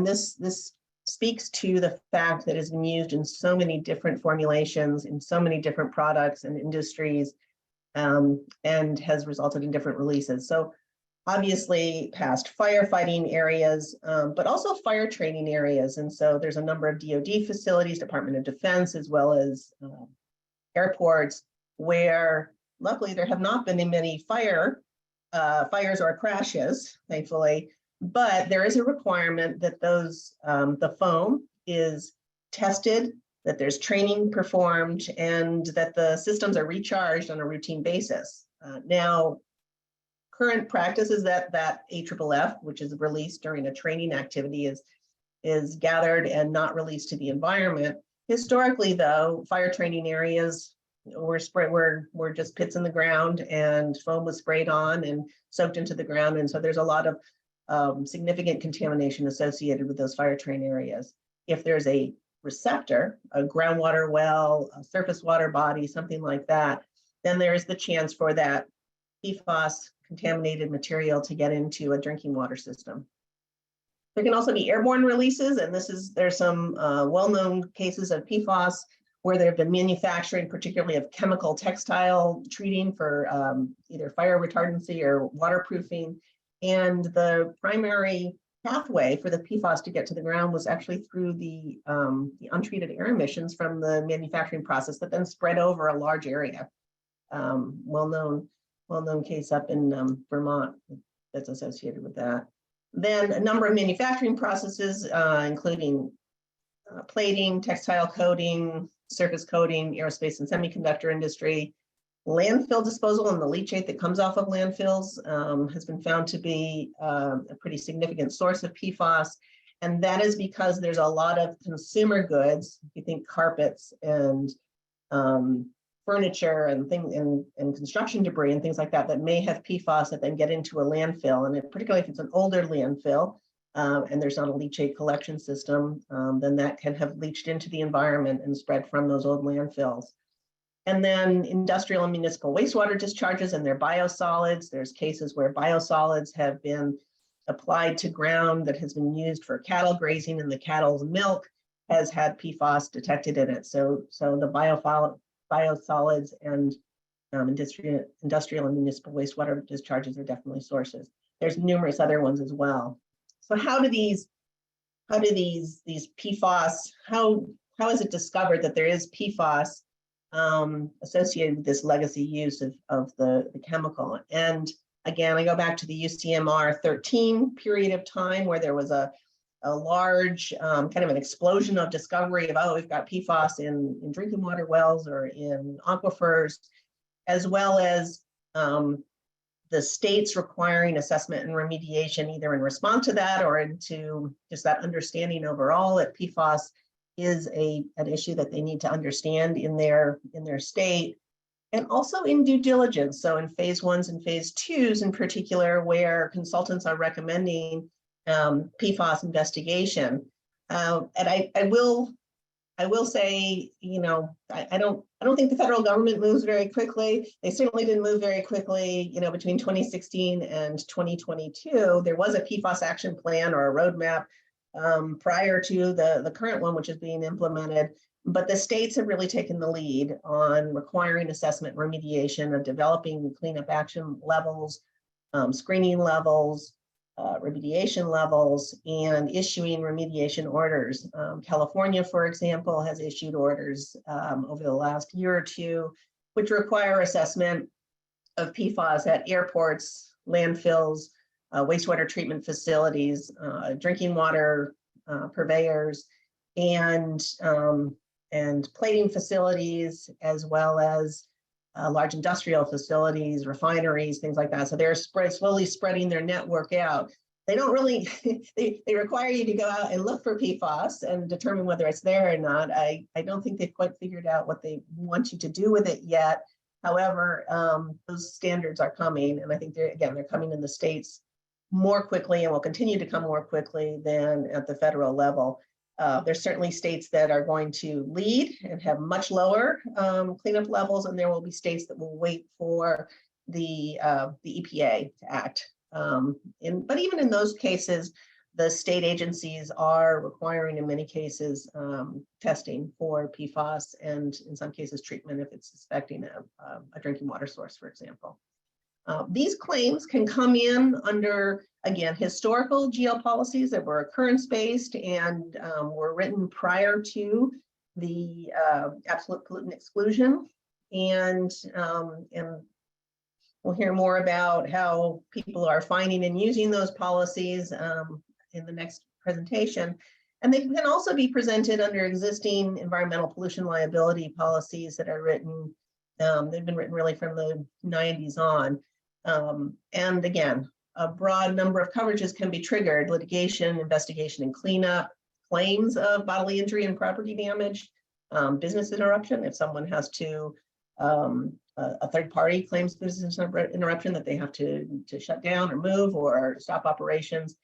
Speaker 4: this speaks to the fact that it's been used in so many different formulations, in so many different products and industries, and has resulted in different releases. So obviously past firefighting areas, but also fire training areas. And so there's a number of DoD facilities, Department of Defense, as well as airports, where luckily there have not been many fires or crashes, thankfully. But there is a requirement that the foam is tested, that there's training performed, and that the systems are recharged on a routine basis. Now, current practice is that AFFF, which is released during a training activity, is gathered and not released to the environment. Historically, though, fire training areas were just pits in the ground, and foam was sprayed on and soaked into the ground, and so there's a lot of significant contamination associated with those fire train areas. If there's a receptor, a groundwater well, a surface water body, something like that, then there is the chance for that PFAS contaminated material to get into a drinking water system. There can also be airborne releases, and there's some well-known cases of PFAS where there have been manufacturing, particularly of chemical textile treating for either fire retardancy or waterproofing. And the primary pathway for the PFAS to get to the ground was actually through the untreated air emissions from the manufacturing process that then spread over a large area. Well-known case up in Vermont that's associated with that. Then a number of manufacturing processes, including plating, textile coating, surface coating, aerospace and semiconductor industry. Landfill disposal and the leachate that comes off of landfills has been found to be a pretty significant source of PFAS. And that is because there's a lot of consumer goods, if you think carpets and furniture and things and construction debris and things like that that may have PFAS that then get into a landfill. And particularly if it's an older landfill and there's not a leachate collection system, then that can have leached into the environment and spread from those old landfills. And then industrial and municipal wastewater discharges and their biosolids. There's cases where biosolids have been applied to ground that has been used for cattle grazing, and the cattle's milk has had PFAS detected in it. So the biosolids and industrial and municipal wastewater discharges are definitely sources. There's numerous other ones as well. So how do these PFAS, how is it discovered that there is PFAS associated with this legacy use of the chemical? And again, I go back to the UCMR 13 period of time where there was a large kind of an explosion of discovery of, oh, we've got PFAS in drinking water wells or in aquifers, as well as the states requiring assessment and remediation either in response to that or into just that understanding overall that PFAS is an issue that they need to understand in their state, and also in due diligence. So in phase 1s and phase 2s in particular, where consultants are recommending PFAS investigation. And I will say, you know, I don't think the federal government moves very quickly. They certainly didn't move very quickly, you know, between 2016 and 2022. There was a PFAS action plan or a roadmap prior to the current one, which is being implemented. But the states have really taken the lead on requiring assessment and remediation of developing cleanup action levels, screening levels, remediation levels, and issuing remediation orders. California, for example, has issued orders over the last year or two, which require assessment of PFAS at airports, landfills, wastewater treatment facilities, drinking water purveyors, and plating facilities, as well as large industrial facilities, refineries, things like that. So they're slowly spreading their network out. They don't really, they require you to go out and look for PFAS and determine whether it's there or not. I don't think they've quite figured out what they want you to do with it yet. However, those standards are coming, and I think they're coming in the states more quickly and will continue to come more quickly than at the federal level. There's certainly states that are going to lead and have much lower cleanup levels, and there will be states that will wait for the EPA to act. But even in those cases, the state agencies are requiring, in many cases, testing for PFAS, and in some cases, treatment if it's suspecting a drinking water source, for example. These claims can come in under, again, historical GL policies that were occurrence-based and were written prior to the absolute pollutant exclusion. And we'll hear more about how people are finding and using those policies in the next presentation. And they can also be presented under existing environmental pollution liability policies that are written. They've been written really from the 90s on. And again, a broad number of coverages can be triggered: litigation, investigation, and cleanup, claims of bodily injury and property damage, business interruption, if someone has to, a third party claims business interruption that they have to shut down or move or stop operations.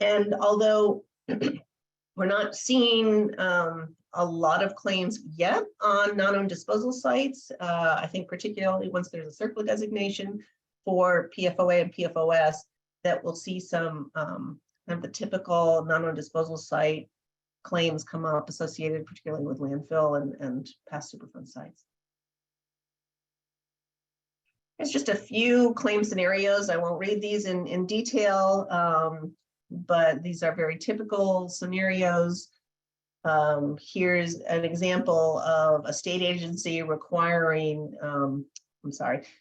Speaker 4: And although we're not seeing a lot of claims yet on non-owned disposal sites, I think particularly once there's a CERCLA designation for PFOA and PFOS, that we'll see some kind of the typical non-owned disposal site claims come up associated particularly with landfill and past Superfund sites. There's just a few claim scenarios. I won't read these in detail, but these are very typical scenarios. Here's an example of a state agency requiring, this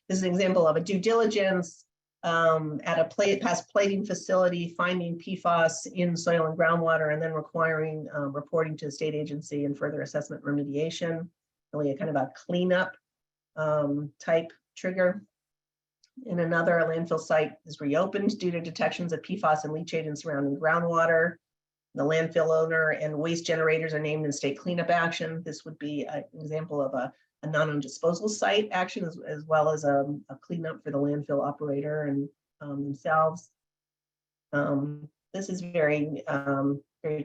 Speaker 4: is an example of a due diligence at a past plating facility, finding PFAS in soil and groundwater, and then requiring reporting to the state agency and further assessment remediation, really a kind of a cleanup type trigger. In another, a landfill site is reopened due to detections of PFAS and leachate in surrounding groundwater. The landfill owner and waste generators are named in state cleanup action. This would be an example of a a non-disposal site action as well as a cleanup for the landfill operator and themselves. This is very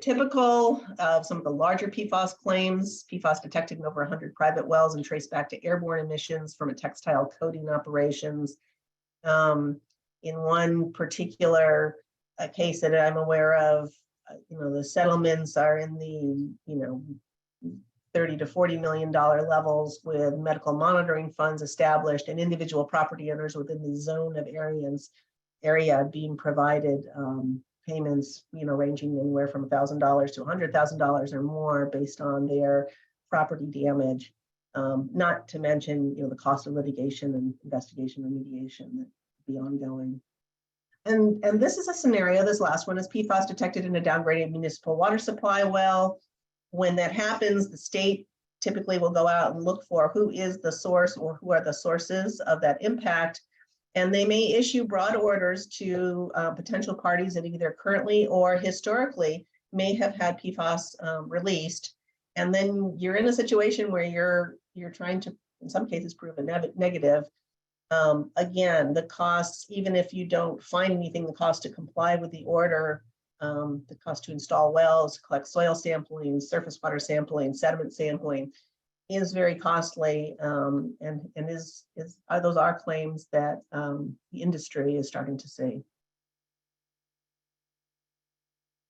Speaker 4: typical of some of the larger PFAS claims. PFAS detected in over 100 private wells and traced back to airborne emissions from a textile coating operations. In one particular case that I'm aware of, the settlements are in the, $30 to $40 million levels, with medical monitoring funds established and individual property owners within the zone of area being provided payments, ranging anywhere from $1,000 to $100,000 or more based on their property damage. Not to mention, the cost of litigation and investigation remediation that will be ongoing. And this is a scenario, this last one is PFAS detected in a downgraded municipal water supply well. When that happens, the state typically will go out and look for who is the source or who are the sources of that impact. And they may issue broad orders to potential parties that either currently or historically may have had PFAS released. And then you're in a situation where you're trying to, in some cases, prove a negative. Again, the costs, even if you don't find anything, the cost to comply with the order, the cost to install wells, collect soil sampling, surface water sampling, sediment sampling is very costly, and those are claims that the industry is starting to see.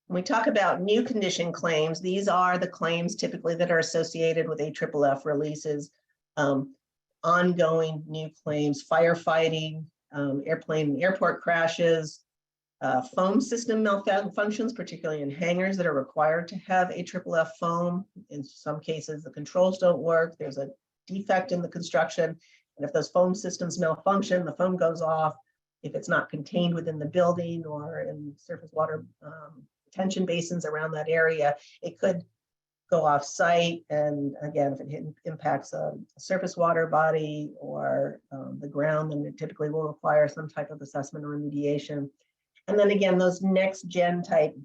Speaker 4: When we talk about new condition claims, these are the claims typically that are associated with AFFF releases. Ongoing new claims, firefighting, airplane and airport crashes, foam system malfunctions, particularly in hangars that are required to have AFFF foam. In some cases, the controls don't work. There's a defect in the construction. And if those foam systems malfunction, the foam goes off. If it's not contained within the building or in surface water retention basins around that area, it could go off site. And again, if it impacts a surface water body or the ground, then it typically will require some type of assessment or remediation. And then again, those next gen type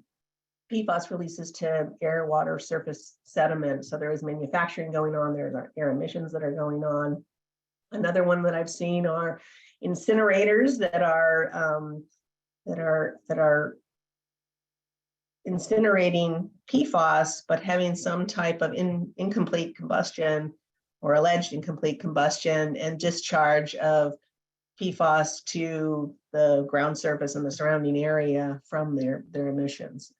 Speaker 4: PFAS releases to air, water, surface sediment. So there is manufacturing going on, there's air emissions that are going on. Another one that I've seen are incinerators that are incinerating PFAS, but having some type of incomplete combustion or alleged incomplete combustion and discharge of PFAS to the ground surface and the surrounding area from their emissions.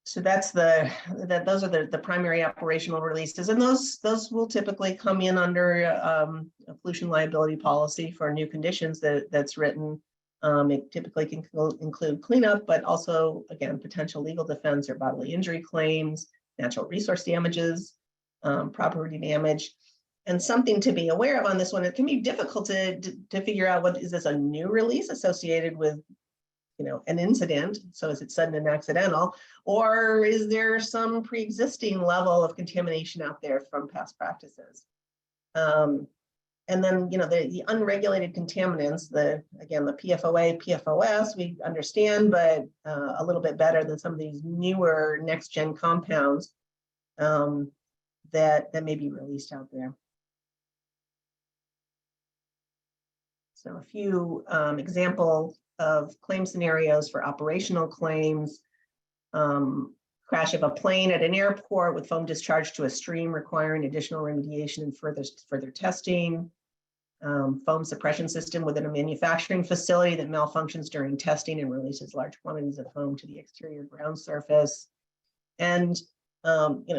Speaker 4: So those are the primary operational releases, and those will typically come in under a pollution liability policy for new conditions that's written. It typically can include cleanup, but also, again, potential legal defense or bodily injury claims, natural resource damages, property damage. And something to be aware of on this one, it can be difficult to figure out is this a new release associated with an incident? So is it sudden and accidental, or is there some pre-existing level of contamination out there from past practices? And then, the unregulated contaminants, the PFOA, PFOS, we understand, but a little bit better than some of these newer next-gen compounds that may be released out there. So a few examples of claim scenarios for operational claims. Crash of a plane at an airport with foam discharge to a stream requiring additional remediation and further testing. Foam suppression system within a manufacturing facility that malfunctions during testing and releases large quantities of foam to the exterior ground surface. And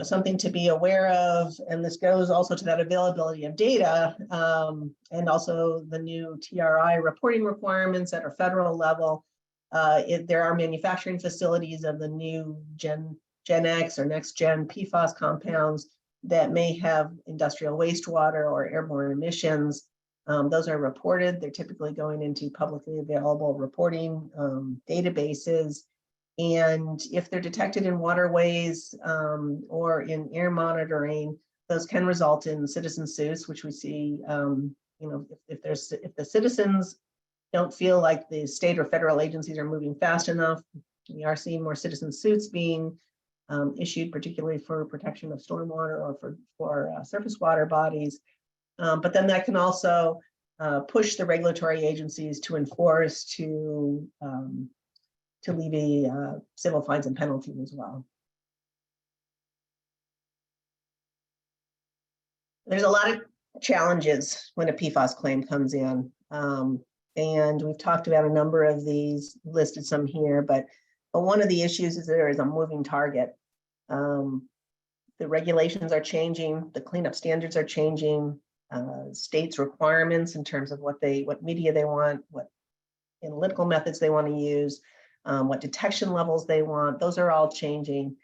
Speaker 4: something to be aware of, and this goes also to that availability of data, and also the new TRI reporting requirements at a federal level. There are manufacturing facilities of the new Gen X or next gen PFAS compounds that may have industrial wastewater or airborne emissions. Those are reported. They're typically going into publicly available reporting databases. And if they're detected in waterways or in air monitoring, those can result in citizen suits, which we see, if the citizens don't feel like the state or federal agencies are moving fast enough, we are seeing more citizen suits being issued, particularly for protection of stormwater or for surface water bodies. But then that can also push the regulatory agencies to enforce, to levy civil fines and penalties as well. There's a lot of challenges when a PFAS claim comes in. And we've talked about a number of these, listed some here, but one of the issues is there is a moving target. The regulations are changing, the cleanup standards are changing, states' requirements in terms of what media they want, what analytical methods they want to use, what detection levels they want, those are all changing.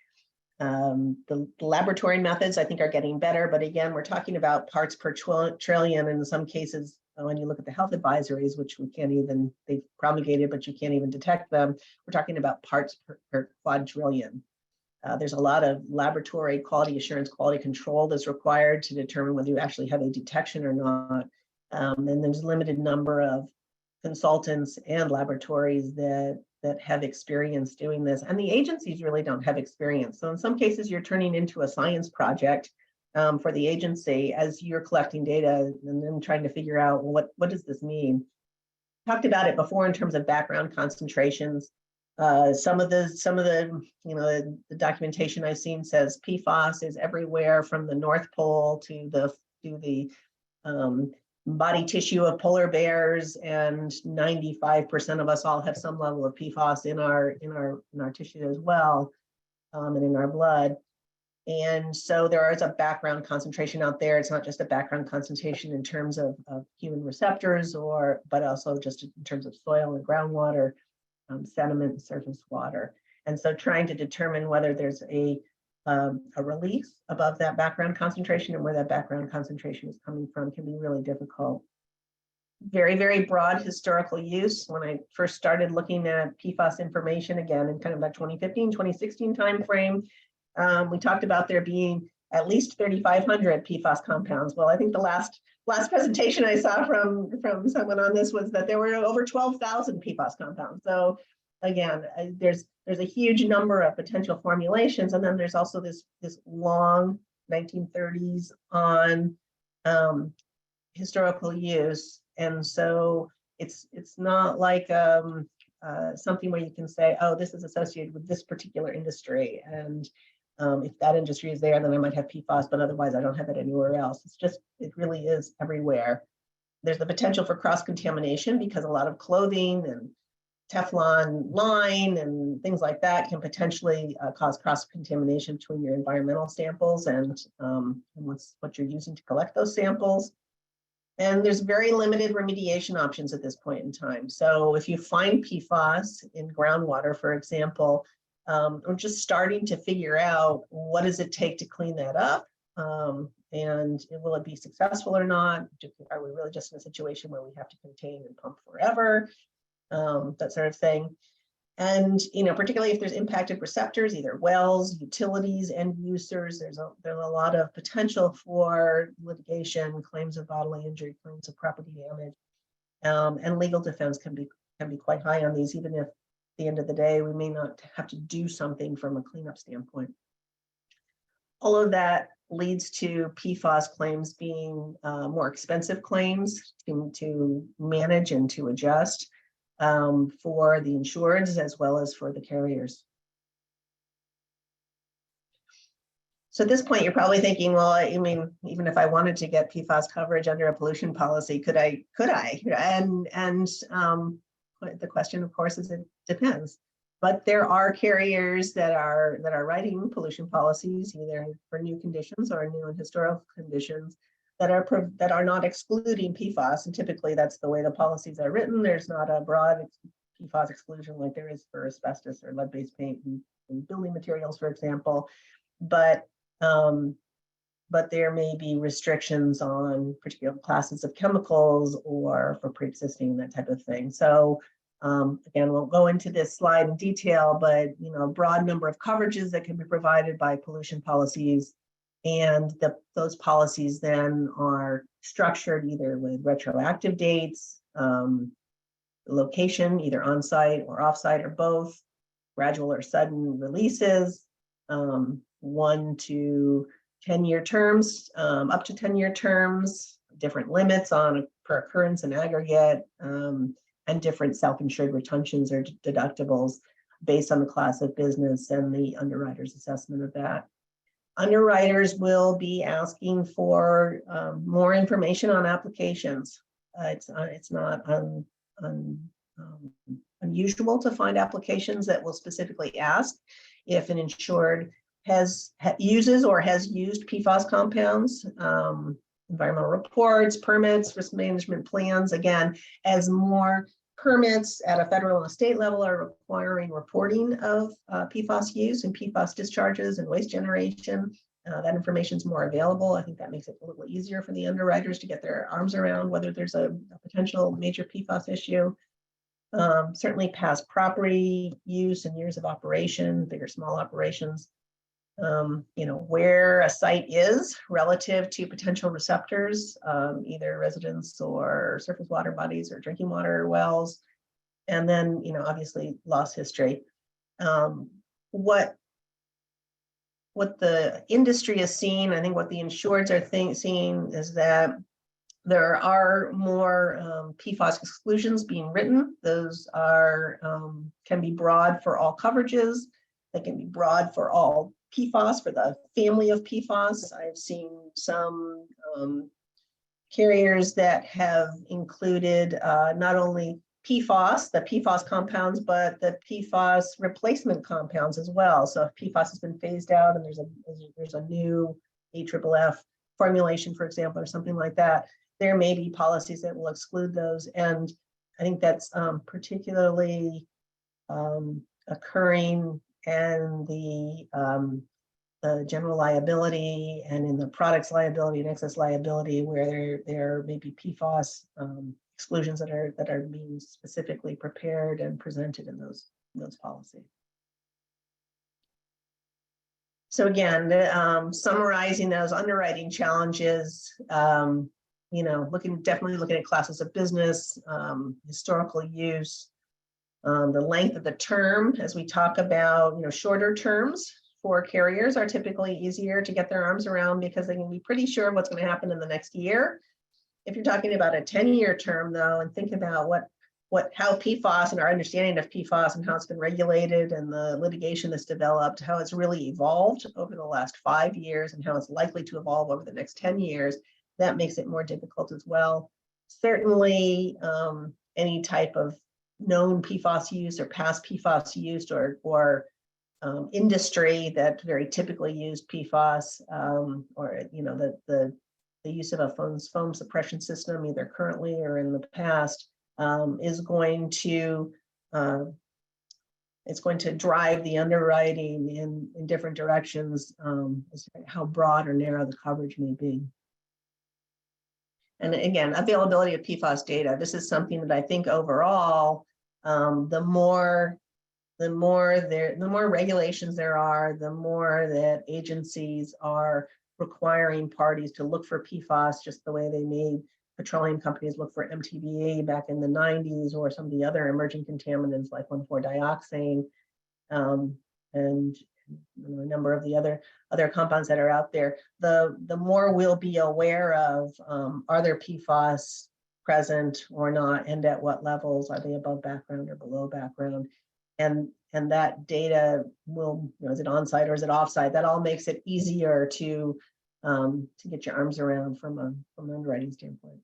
Speaker 4: The laboratory methods, I think, are getting better, but again, we're talking about parts per trillion, and in some cases, when you look at the health advisories, which we can't even, they've promulgated, but you can't even detect them, we're talking about parts per quadrillion. There's a lot of laboratory quality assurance, quality control that's required to determine whether you actually have a detection or not. And there's a limited number of consultants and laboratories that have experience doing this, and the agencies really don't have experience. So in some cases, you're turning into a science project for the agency as you're collecting data and then trying to figure out what does this mean. Talked about it before in terms of background concentrations. Some of the the documentation I've seen says PFAS is everywhere from the North Pole to the body tissue of polar bears, and 95% of us all have some level of PFAS in our tissue as well, and in our blood. And so there is a background concentration out there. It's not just a background concentration in terms of human receptors, but also just in terms of soil and groundwater, sediment and surface water. And so trying to determine whether there's a release above that background concentration and where that background concentration is coming from can be really difficult. Very, very broad historical use. When I first started looking at PFAS information, again, in kind of that 2015, 2016 timeframe, we talked about there being at least 3,500 PFAS compounds. Well, I think the last presentation I saw from someone on this was that there were over 12,000 PFAS compounds. So again, there's a huge number of potential formulations, and then there's also this long 1930s on historical use, and so it's not like something where you can say, oh, this is associated with this particular industry, and if that industry is there, then I might have PFAS, but otherwise I don't have it anywhere else. It really is everywhere. There's the potential for cross-contamination because a lot of clothing and Teflon line and things like that can potentially cause cross-contamination between your environmental samples and what you're using to collect those samples. And there's very limited remediation options at this point in time. So if you find PFAS in groundwater, for example, we're just starting to figure out what does it take to clean that up, and will it be successful or not? Are we really just in a situation where we have to contain and pump forever? That sort of thing. And particularly if there's impacted receptors, either wells, utilities, end users, there's a lot of potential for litigation, claims of bodily injury, claims of property damage, and legal defense can be quite high on these, even if at the end of the day we may not have to do something from a cleanup standpoint. All of that leads to PFAS claims being more expensive claims to manage and to adjust. For the insureds as well as for the carriers. So at this point, you're probably thinking, well, I mean, even if I wanted to get PFAS coverage under a pollution policy, could I? And the question, of course, is it depends. But there are carriers that are writing pollution policies, either for new conditions or new and historical conditions, that are not excluding PFAS, and typically that's the way the policies are written. There's not a broad PFAS exclusion like there is for asbestos or lead-based paint and building materials, for example. But there may be restrictions on particular classes of chemicals or for pre-existing, that type of thing. So again, we'll go into this slide in detail, but a broad number of coverages that can be provided by pollution policies. And those policies then are structured either with retroactive dates, location, either on-site or off-site or both, gradual or sudden releases, 1 to 10-year terms, up to 10-year terms, different limits on per occurrence and aggregate, and different self-insured retentions or deductibles based on the class of business and the underwriter's assessment of that. Underwriters will be asking for more information on applications. It's not unusual to find applications that will specifically ask if an insured uses or has used PFAS compounds, environmental reports, permits, risk management plans. Again, as more permits at a federal and a state level are requiring reporting of PFAS use and PFAS discharges and waste generation, that information is more available. I think that makes it a little easier for the underwriters to get their arms around whether there's a potential major PFAS issue. Certainly past property use and years of operation, big or small operations. Where a site is relative to potential receptors, either residents or surface water bodies or drinking water wells. And then, obviously loss history. What the industry is seeing, I think what the insureds are seeing is that there are more PFAS exclusions being written. Those are can be broad for all coverages. They can be broad for all PFAS, for the family of PFAS. I've seen some carriers that have included not only PFAS, the PFAS compounds, but the PFAS replacement compounds as well. So if PFAS has been phased out and there's a new AFFF formulation, for example, or something like that, there may be policies that will exclude those. And I think that's particularly occurring in the general liability and in the products liability and excess liability, where there may be PFAS exclusions that are being specifically prepared and presented in those policies. So again, summarizing those underwriting challenges, definitely looking at classes of business, historical use, the length of the term, as we talk about, shorter terms for carriers are typically easier to get their arms around because they can be pretty sure of what's going to happen in the next year. If you're talking about a 10-year term, though, and think about how PFAS and our understanding of PFAS and how it's been regulated and the litigation that's developed, how it's really evolved over the last 5 years and how it's likely to evolve over the next 10 years, that makes it more difficult as well. Certainly, any type of known PFAS use or past PFAS use or industry that very typically used PFAS, or the use of a foam suppression system, either currently or in the past, is going to drive the underwriting in different directions, how broad or narrow the coverage may be. And again, availability of PFAS data. This is something that I think overall, the more regulations there are, the more that agencies are requiring parties to look for PFAS, just the way they made petroleum companies look for MTBE back in the 90s, or some of the other emerging contaminants like 1,4-dioxane, and a number of the other compounds that are out there. The more we'll be aware of, are there PFAS present or not, and at what levels? Are they above background or below background? And that data will, is it on-site or is it off-site? That all makes it easier to get your arms around from an underwriting standpoint.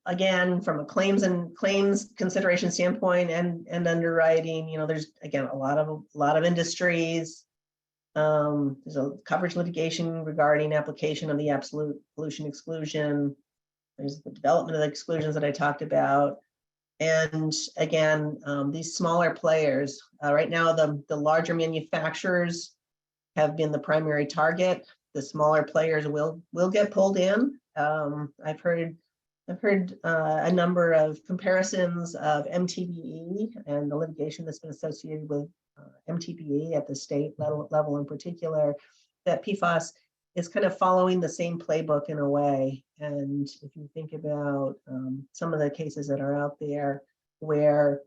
Speaker 4: Again, from a claims consideration standpoint and underwriting, there's again a lot of industries. There's a coverage litigation regarding application of the absolute pollution exclusion. There's the development of the exclusions that I talked about. And again, these smaller players, right now, the larger manufacturers have been the primary target. The smaller players will get pulled in. I've heard a number of comparisons of MTBE and the litigation that's been associated with MTBE at the state level in particular, that PFAS is kind of following the same playbook in a way. And if you think about some of the cases that are out there where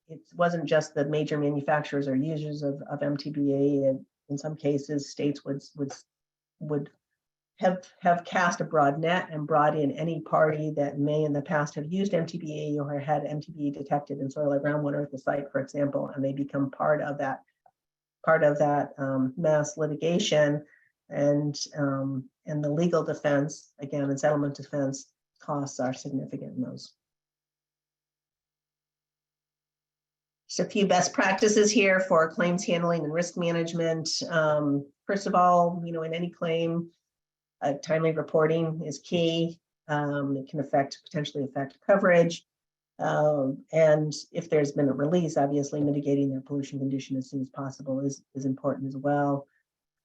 Speaker 4: it wasn't just the major manufacturers or users of MTBE. And in some cases, states would have cast a broad net and brought in any party that may in the past have used MTBE or had MTBE detected in soil or groundwater at the site, for example, and they become part of that mass litigation, and the legal defense, again, and settlement defense costs are significant in those. Just a few best practices here for claims handling and risk management. First of all, in any claim, timely reporting is key. It can potentially affect coverage. And if there's been a release, obviously mitigating their pollution condition as soon as possible is important as well.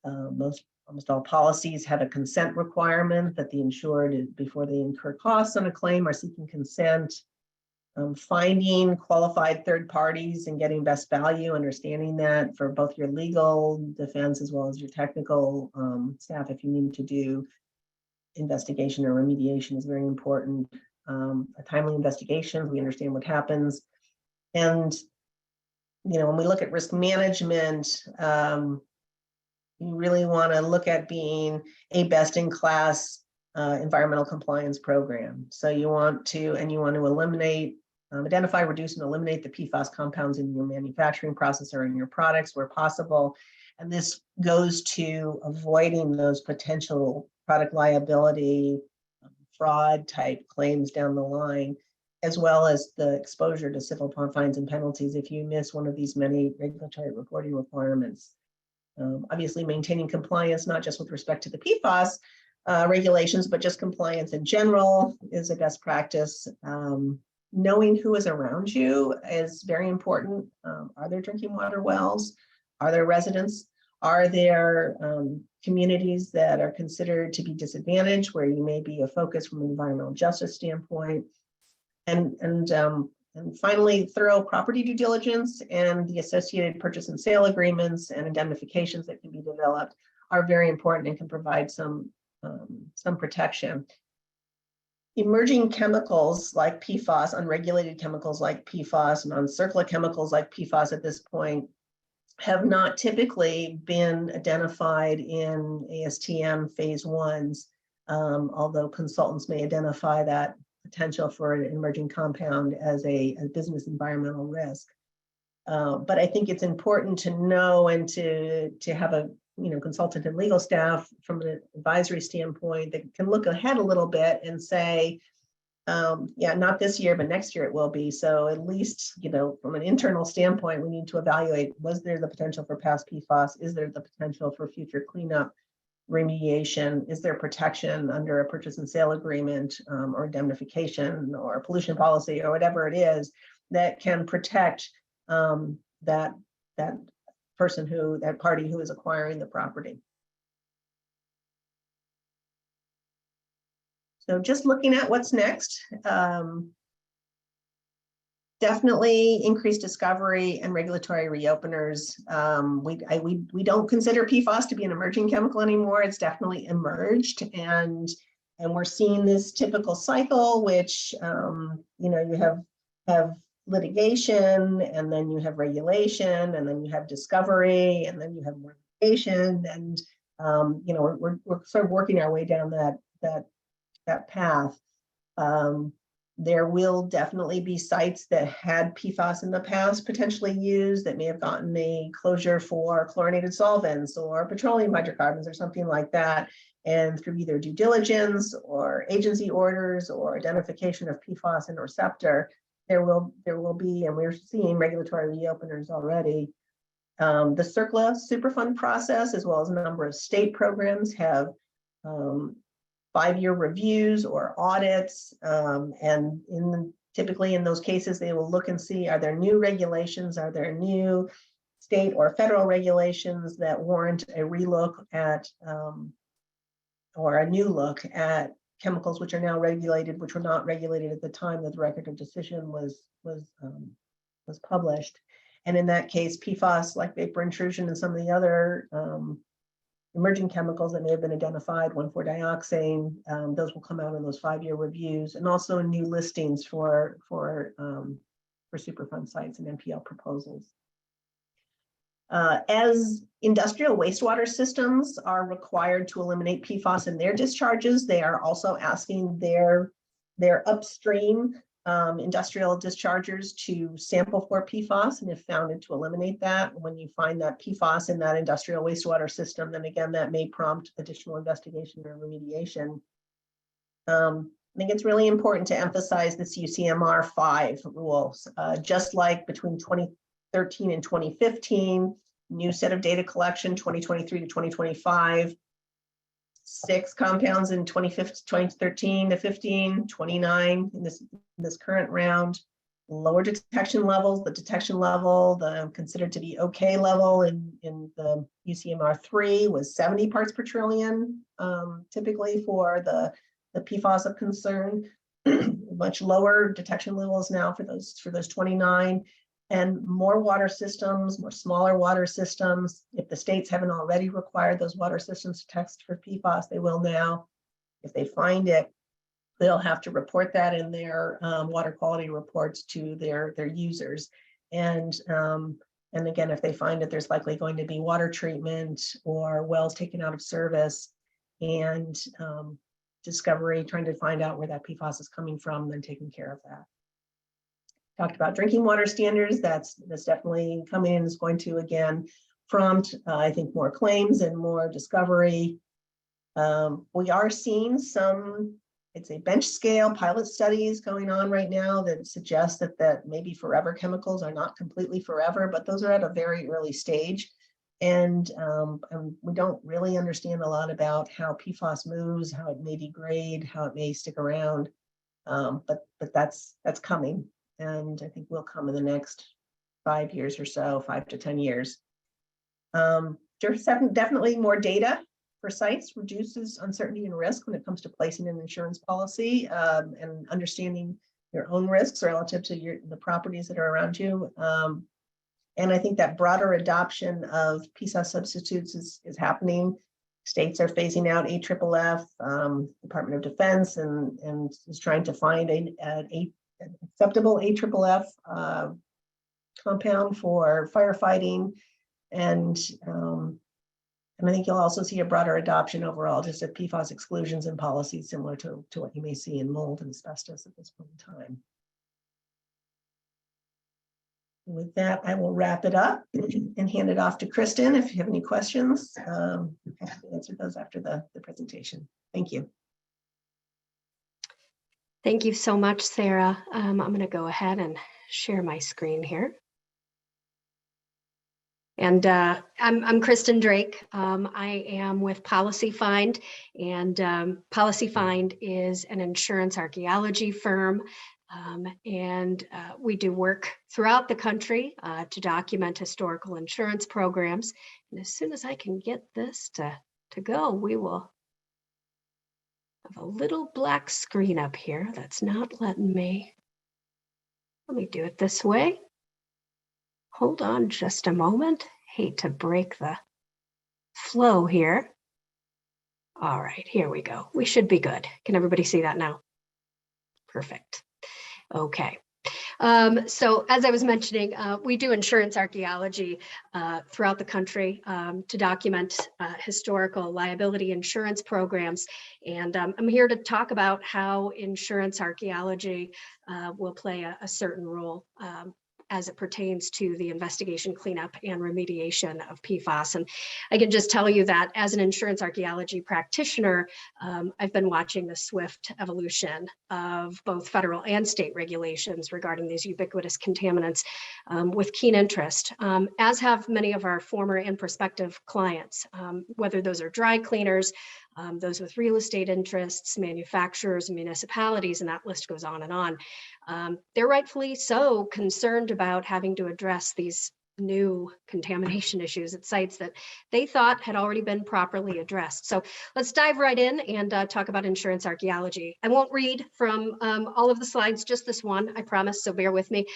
Speaker 4: Almost all policies have a consent requirement that the insured, before they incur costs on a claim, are seeking consent. Finding qualified third parties and getting best value, understanding that for both your legal defense as well as your technical staff, if you need to do investigation or remediation, is very important. A timely investigation, we understand what happens. And, when we look at risk management, you really want to look at being a best-in-class environmental compliance program. So you want to eliminate, identify, reduce, and eliminate the PFAS compounds in your manufacturing process or in your products where possible. And this goes to avoiding those potential product liability, fraud type claims down the line, as well as the exposure to civil fines and penalties if you miss one of these many regulatory reporting requirements. Obviously, maintaining compliance, not just with respect to the PFAS regulations, but just compliance in general is a best practice. Knowing who is around you is very important. Are there drinking water wells? Are there residents? Are there communities that are considered to be disadvantaged where you may be a focus from an environmental justice standpoint? And finally, thorough property due diligence and the associated purchase and sale agreements and indemnifications that can be developed are very important and can provide some protection. Emerging chemicals like PFAS, unregulated chemicals like PFAS, non-circular chemicals like PFAS at this point have not typically been identified in ASTM phase ones, although consultants may identify that potential for an emerging compound as a business environmental risk. But I think it's important to know and to have a consultant and legal staff from an advisory standpoint that can look ahead a little bit and say, yeah, not this year, but next year it will be. So at least, from an internal standpoint, we need to evaluate, was there the potential for past PFAS? Is there the potential for future cleanup, remediation? Is there protection under a purchase and sale agreement or indemnification or pollution policy or whatever it is that can protect that party who is acquiring the property? So just looking at what's next, definitely increased discovery and regulatory reopeners. We don't consider PFAS to be an emerging chemical anymore. It's definitely emerged, and we're seeing this typical cycle, which you have litigation, and then you have regulation, and then you have discovery, and then you have remediation, and we're sort of working our way down that path. There will definitely be sites that had PFAS in the past potentially used that may have gotten a closure for chlorinated solvents or petroleum hydrocarbons or something like that. And through either due diligence or agency orders or identification of PFAS and receptor, there will be, and we're seeing regulatory reopeners already. The CERCLA Superfund process, as well as a number of state programs, have 5-year reviews or audits, and typically in those cases, they will look and see, are there new regulations, are there new state or federal regulations that warrant a relook at, or a new look at chemicals which are now regulated, which were not regulated at the time that the record of decision was published. And in that case, PFAS, like vapor intrusion and some of the other emerging chemicals that may have been identified, 1,4-dioxane, those will come out in those 5-year reviews, and also new listings for for Superfund sites and NPL proposals. As industrial wastewater systems are required to eliminate PFAS in their discharges, they are also asking their upstream industrial dischargers to sample for PFAS, and if found to eliminate that. When you find that PFAS in that industrial wastewater system, then again, that may prompt additional investigation or remediation. I think it's really important to emphasize this UCMR 5 rules, just like between 2013 and 2015, new set of data collection, 2023 to 2025, 6 compounds in 2013 to 15, 29 in this current round, lower detection levels, the detection level, the considered to be okay level in the UCMR 3 was 70 parts per trillion, typically for the PFAS of concern. Much lower detection levels now for those 29, and more water systems, more smaller water systems. If the states haven't already required those water systems to test for PFAS, they will now. If they find it, they'll have to report that in their water quality reports to their users. And again, if they find it, there's likely going to be water treatment or wells taken out of service, and discovery, trying to find out where that PFAS is coming from, then taking care of that. Talked about drinking water standards. That's definitely coming in, is going to again prompt, I think, more claims and more discovery. We are seeing some, it's a bench scale pilot studies going on right now that suggest that maybe forever chemicals are not completely forever, but those are at a very early stage. And we don't really understand a lot about how PFAS moves, how it may degrade, how it may stick around. But that's coming, and I think will come in the next 5 years or so, 5 to 10 years. There's definitely more data for sites, reduces uncertainty and risk when it comes to placing an insurance policy, and understanding your own risks relative to the properties that are around you. And I think that broader adoption of PFAS substitutes is happening. States are phasing out AFFF, Department of Defense, and is trying to find an acceptable AFFF compound for firefighting. And I think you'll also see a broader adoption overall, just of PFAS exclusions and policies similar to what you may see in mold and asbestos at this point in time. With that, I will wrap it up and hand it off to Kristen. If you have any questions, I'll answer those after the presentation. Thank you.
Speaker 5: Thank you so much, Sarah. I'm going to go ahead and share my screen here. And I'm Kristen Drake. I am with PolicyFind, and PolicyFind is an insurance archaeology firm. And we do work throughout the country to document historical insurance programs. And as soon as I can get this to go, we will have a little black screen up here that's not letting me. Let me do it this way. Hold on just a moment. Hate to break the flow here. All right, here we go. We should be good. Can everybody see that now? Perfect. Okay. So as I was mentioning, we do insurance archaeology throughout the country to document historical liability insurance programs. And I'm here to talk about how insurance archaeology will play a certain role as it pertains to the investigation, cleanup, and remediation of PFAS. And I can just tell you that as an insurance archaeology practitioner, I've been watching the swift evolution of both federal and state regulations regarding these ubiquitous contaminants with keen interest, as have many of our former and prospective clients, whether those are dry cleaners, those with real estate interests, manufacturers, municipalities, and that list goes on and on. They're rightfully so concerned about having to address these new contamination issues at sites that they thought had already been properly addressed. So let's dive right in and talk about insurance archaeology. I won't read from all of the slides, just this one, I promise, so bear with me.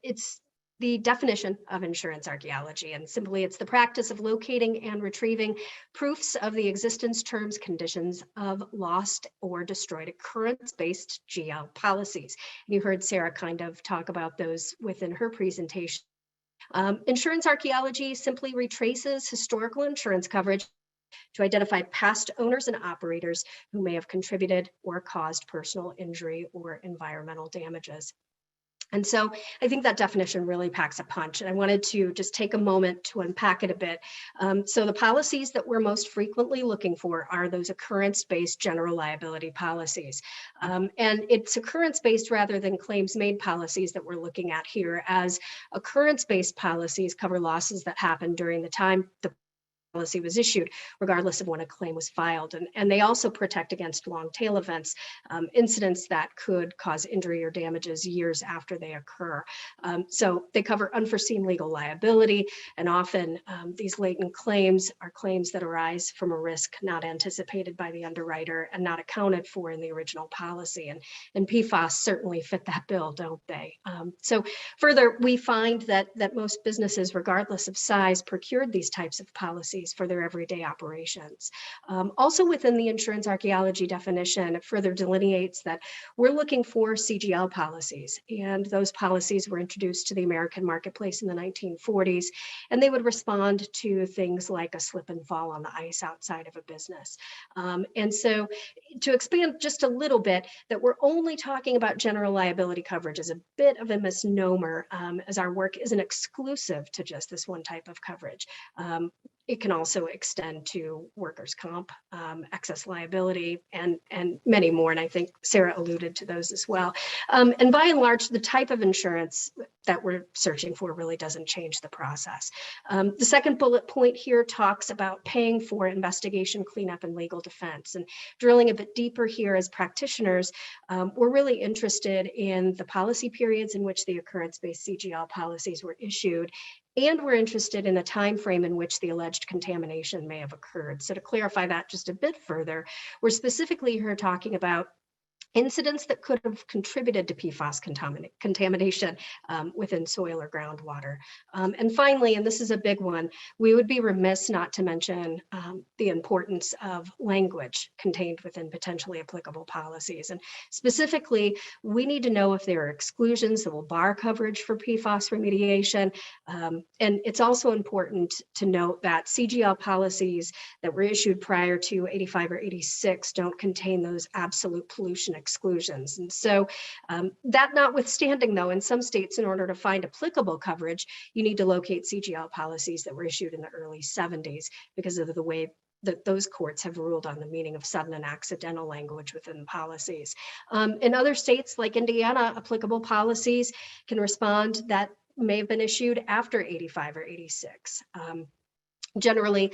Speaker 5: It's the definition of insurance archaeology. And simply, it's the practice of locating and retrieving proofs of the existence, terms, conditions of lost or destroyed occurrence-based GL policies. And you heard Sara kind of talk about those within her presentation. Insurance archaeology simply retraces historical insurance coverage to identify past owners and operators who may have contributed or caused personal injury or environmental damages. And so I think that definition really packs a punch, and I wanted to just take a moment to unpack it a bit. So the policies that we're most frequently looking for are those occurrence-based general liability policies. And it's occurrence-based rather than claims-made policies that we're looking at here, as occurrence-based policies cover losses that happen during the time the policy was issued, regardless of when a claim was filed. And they also protect against long tail events, incidents that could cause injury or damages years after they occur. So they cover unforeseen legal liability, and often these latent claims are claims that arise from a risk not anticipated by the underwriter and not accounted for in the original policy. And PFAS certainly fit that bill, don't they? So further, we find that most businesses, regardless of size, procured these types of policies for their everyday operations. Also within the insurance archaeology definition, it further delineates that we're looking for CGL policies, and those policies were introduced to the American marketplace in the 1940s, and they would respond to things like a slip and fall on the ice outside of a business. And so to expand just a little bit, that we're only talking about general liability coverage is a bit of a misnomer, as our work isn't exclusive to just this one type of coverage. It can also extend to workers' comp, excess liability, and many more. And I think Sara alluded to those as well. And by and large, the type of insurance that we're searching for really doesn't change the process. The second bullet point here talks about paying for investigation, cleanup, and legal defense. And drilling a bit deeper here, as practitioners, we're really interested in the policy periods in which the occurrence-based CGL policies were issued, and we're interested in the time frame in which the alleged contamination may have occurred. So to clarify that just a bit further, we're specifically here talking about incidents that could have contributed to PFAS contamination within soil or groundwater. And finally, and this is a big one, we would be remiss not to mention the importance of language contained within potentially applicable policies. And specifically, we need to know if there are exclusions that will bar coverage for PFAS remediation. And it's also important to note that CGL policies that were issued prior to 85 or 86 don't contain those absolute pollution exclusions. And so that notwithstanding, though, in some states, in order to find applicable coverage, you need to locate CGL policies that were issued in the early 70s because of the way that those courts have ruled on the meaning of sudden and accidental language within policies. In other states like Indiana, applicable policies can respond that may have been issued after 85 or 86. Generally,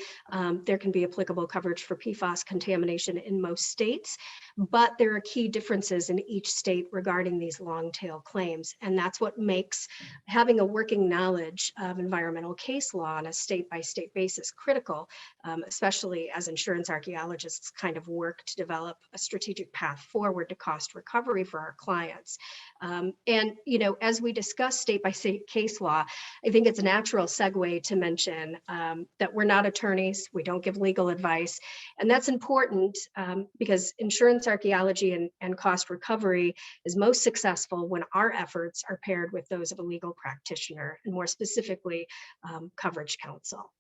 Speaker 5: there can be applicable coverage for PFAS contamination in most states, but there are key differences in each state regarding these long tail claims. And that's what makes having a working knowledge of environmental case law on a state-by-state basis critical, especially as insurance archaeologists kind of work to develop a strategic path forward to cost recovery for our clients. And, you know, as we discuss state-by-state case law, I think it's a natural segue to mention that we're not attorneys, we don't give legal advice. And that's important because insurance archaeology and cost recovery is most successful when our efforts are paired with those of a legal practitioner, and more specifically, coverage counsel.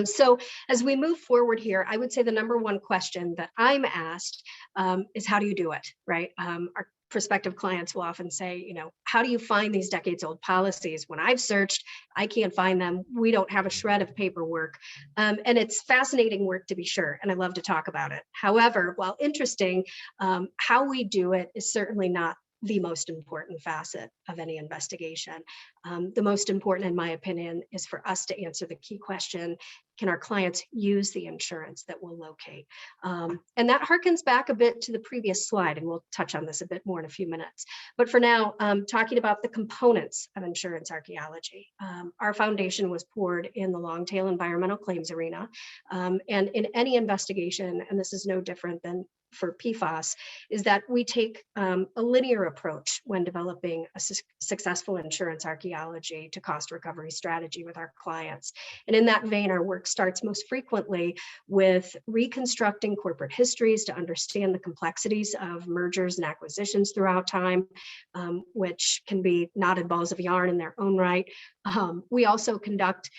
Speaker 5: So as we move forward here, I would say the number one question that I'm asked is, how do you do it, right? Our prospective clients will often say, you know, how do you find these decades old policies? When I've searched, I can't find them. We don't have a shred of paperwork. And it's fascinating work, to be sure, and I love to talk about it. However, while interesting, how we do it is certainly not the most important facet of any investigation. The most important, in my opinion, is for us to answer the key question, can our clients use the insurance that we'll locate? And that harkens back a bit to the previous slide, and we'll touch on this a bit more in a few minutes. But for now, talking about the components of insurance archaeology. Our foundation was poured in the long tail environmental claims arena. And in any investigation, and this is no different than for PFAS, is that we take a linear approach when developing a successful insurance archaeology to cost recovery strategy with our clients. And in that vein, our work starts most frequently with reconstructing corporate histories to understand the complexities of mergers and acquisitions throughout time, which can be knotted balls of yarn in their own right. We also conduct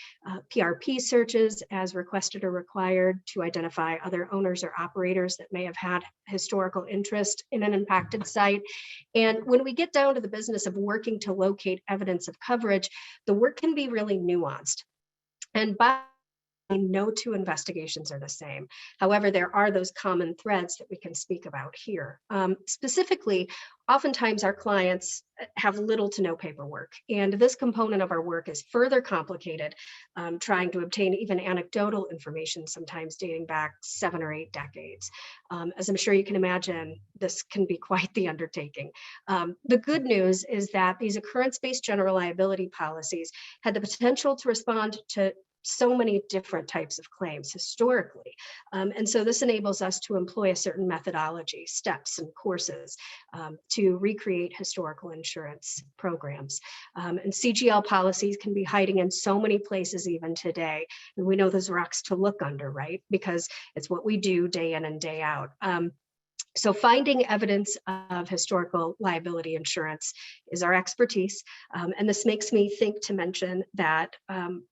Speaker 5: PRP searches as requested or required to identify other owners or operators that may have had historical interest in an impacted site. And when we get down to the business of working to locate evidence of coverage, the work can be really nuanced. And by no two investigations are the same. However, there are those common threads that we can speak about here. Specifically, oftentimes our clients have little to no paperwork, and this component of our work is further complicated, trying to obtain even anecdotal information, sometimes dating back 7 or 8 decades. As I'm sure you can imagine, this can be quite the undertaking. The good news is that these occurrence-based general liability policies had the potential to respond to so many different types of claims historically. And so this enables us to employ a certain methodology, steps and courses to recreate historical insurance programs. And CGL policies can be hiding in so many places even today. And we know those rocks to look under, right? Because it's what we do day in and day out. So finding evidence of historical liability insurance is our expertise. And this makes me think to mention that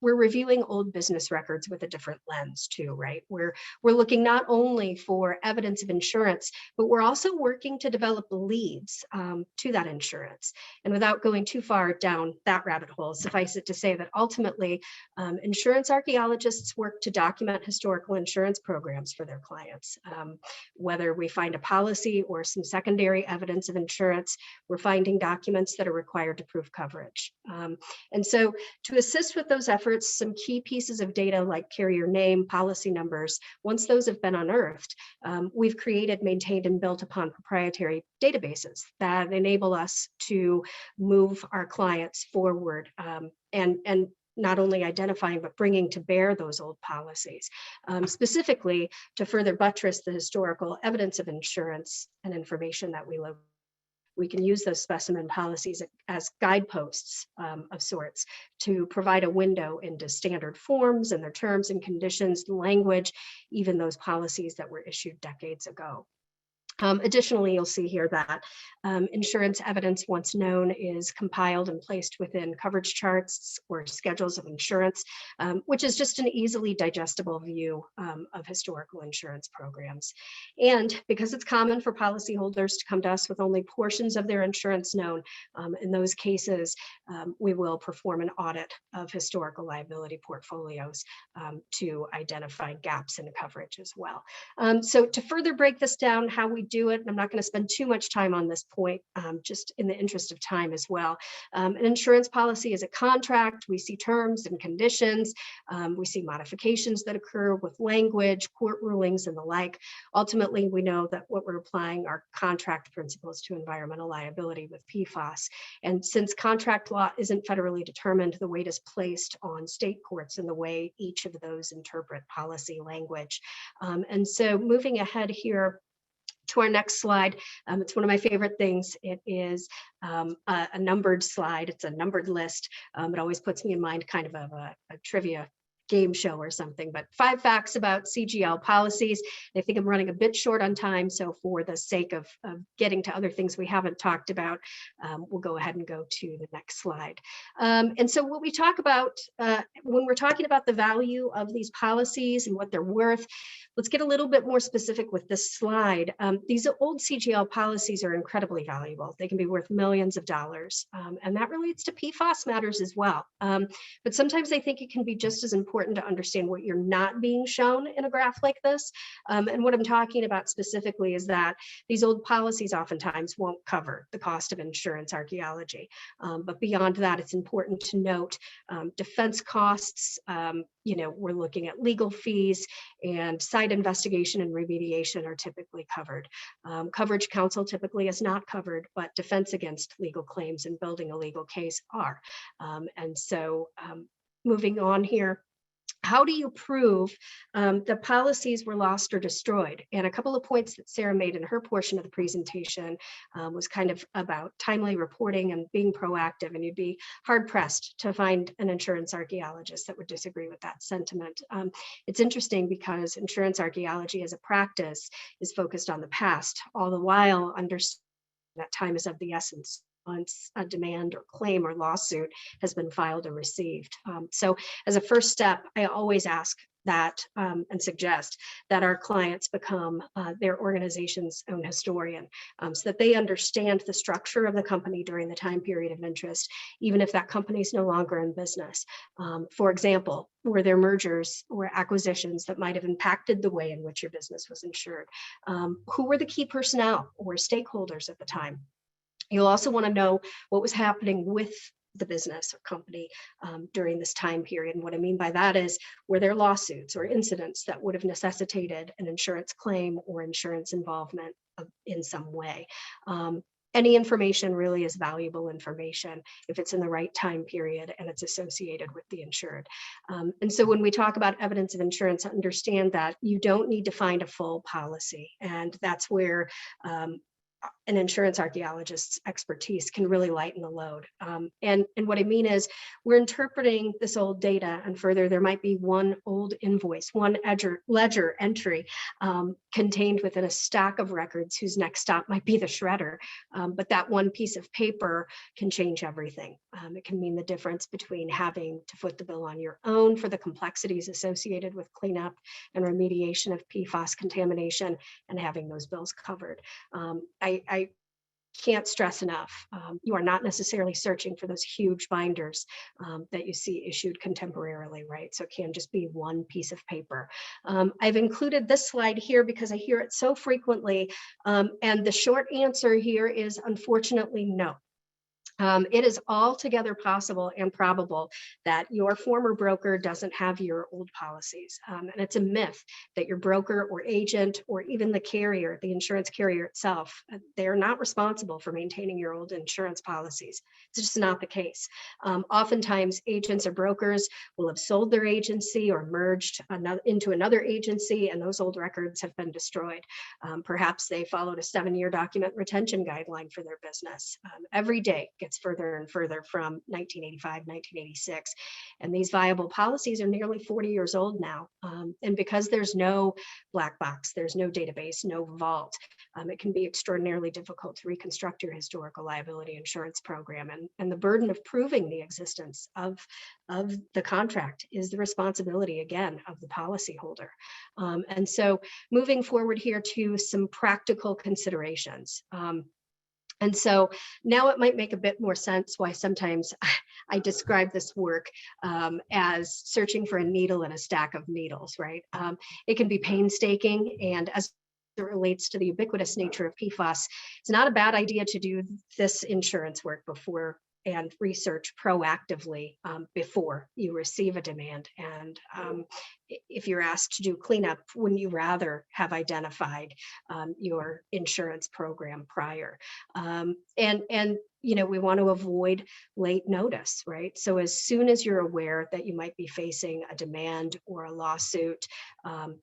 Speaker 5: we're reviewing old business records with a different lens too, right? We're looking not only for evidence of insurance, but we're also working to develop leads to that insurance. And without going too far down that rabbit hole, suffice it to say that ultimately insurance archaeologists work to document historical insurance programs for their clients. Whether we find a policy or some secondary evidence of insurance, we're finding documents that are required to prove coverage. And so to assist with those efforts, some key pieces of data like carrier name, policy numbers, once those have been unearthed, we've created, maintained, and built upon proprietary databases that enable us to move our clients forward and not only identifying, but bringing to bear those old policies, specifically to further buttress the historical evidence of insurance and information that we locate. We can use those specimen policies as guideposts of sorts to provide a window into standard forms and their terms and conditions, language, even those policies that were issued decades ago. Additionally, you'll see here that insurance evidence, once known, is compiled and placed within coverage charts or schedules of insurance, which is just an easily digestible view of historical insurance programs. And because it's common for policyholders to come to us with only portions of their insurance known, in those cases, we will perform an audit of historical liability portfolios to identify gaps in coverage as well. So to further break this down, how we do it, and I'm not going to spend too much time on this point, just in the interest of time as well. An insurance policy is a contract. We see terms and conditions. We see modifications that occur with language, court rulings, and the like. Ultimately, we know that what we're applying are contract principles to environmental liability with PFAS. And since contract law isn't federally determined, the weight is placed on state courts in the way each of those interpret policy language. And so moving ahead here to our next slide, it's one of my favorite things. It is a numbered slide. It's a numbered list. It always puts me in mind kind of a trivia game show or something, but 5 facts about CGL policies. I think I'm running a bit short on time, so for the sake of getting to other things we haven't talked about, we'll go ahead and go to the next slide. And so what we talk about when we're talking about the value of these policies and what they're worth, let's get a little bit more specific with this slide. These old CGL policies are incredibly valuable. They can be worth millions of dollars, and that relates to PFAS matters as well. But sometimes I think it can be just as important important to understand what you're not being shown in a graph like this. And what I'm talking about specifically is that these old policies oftentimes won't cover the cost of insurance archaeology. But beyond that, it's important to note defense costs. We're looking at legal fees, and site investigation and remediation are typically covered. Coverage counsel typically is not covered, but defense against legal claims and building a legal case are. Moving on here, how do you prove the policies were lost or destroyed? And a couple of points that Sara made in her portion of the presentation was kind of about timely reporting and being proactive, and you'd be hard pressed to find an insurance archaeologist that would disagree with that sentiment. It's interesting because insurance archaeology as a practice is focused on the past, all the while understanding that time is of the essence once a demand or claim or lawsuit has been filed or received. So as a first step, I always ask that and suggest that our clients become their organization's own historian, so that they understand the structure of the company during the time period of interest, even if that company is no longer in business. For example, were there mergers or acquisitions that might have impacted the way in which your business was insured? Who were the key personnel or stakeholders at the time? You'll also want to know what was happening with the business or company during this time period. And what I mean by that is, were there lawsuits or incidents that would have necessitated an insurance claim or insurance involvement in some way? Any information really is valuable information if it's in the right time period and it's associated with the insured. And so when we talk about evidence of insurance, understand that you don't need to find a full policy. And that's where an insurance archaeologist's expertise can really lighten the load. And what I mean is, we're interpreting this old data, and further, there might be one old invoice, one ledger entry contained within a stack of records whose next stop might be the shredder. But that one piece of paper can change everything. It can mean the difference between having to foot the bill on your own for the complexities associated with cleanup and remediation of PFAS contamination and having those bills covered. I can't stress enough, you are not necessarily searching for those huge binders that you see issued contemporarily, right? So it can just be one piece of paper. I've included this slide here because I hear it so frequently, and the short answer here is unfortunately no. It is altogether possible and probable that your former broker doesn't have your old policies. And it's a myth that your broker or agent or even the carrier, the insurance carrier itself, they're not responsible for maintaining your old insurance policies. It's just not the case. Oftentimes, agents or brokers will have sold their agency or merged into another agency, and those old records have been destroyed. Perhaps they followed a 7-year document retention guideline for their business. Every day gets further and further from 1985, 1986. And these viable policies are nearly 40 years old now. And because there's no black box, there's no database, no vault, it can be extraordinarily difficult to reconstruct your historical liability insurance program. And the burden of proving the existence of the contract is the responsibility, again, of the policyholder. And so moving forward here to some practical considerations. And so now it might make a bit more sense why sometimes I describe this work as searching for a needle in a stack of needles, right? It can be painstaking, and as it relates to the ubiquitous nature of PFAS, it's not a bad idea to do this insurance work before and research proactively before you receive a demand. And if you're asked to do cleanup, wouldn't you rather have identified your insurance program prior? And we want to avoid late notice, right? So as soon as you're aware that you might be facing a demand or a lawsuit,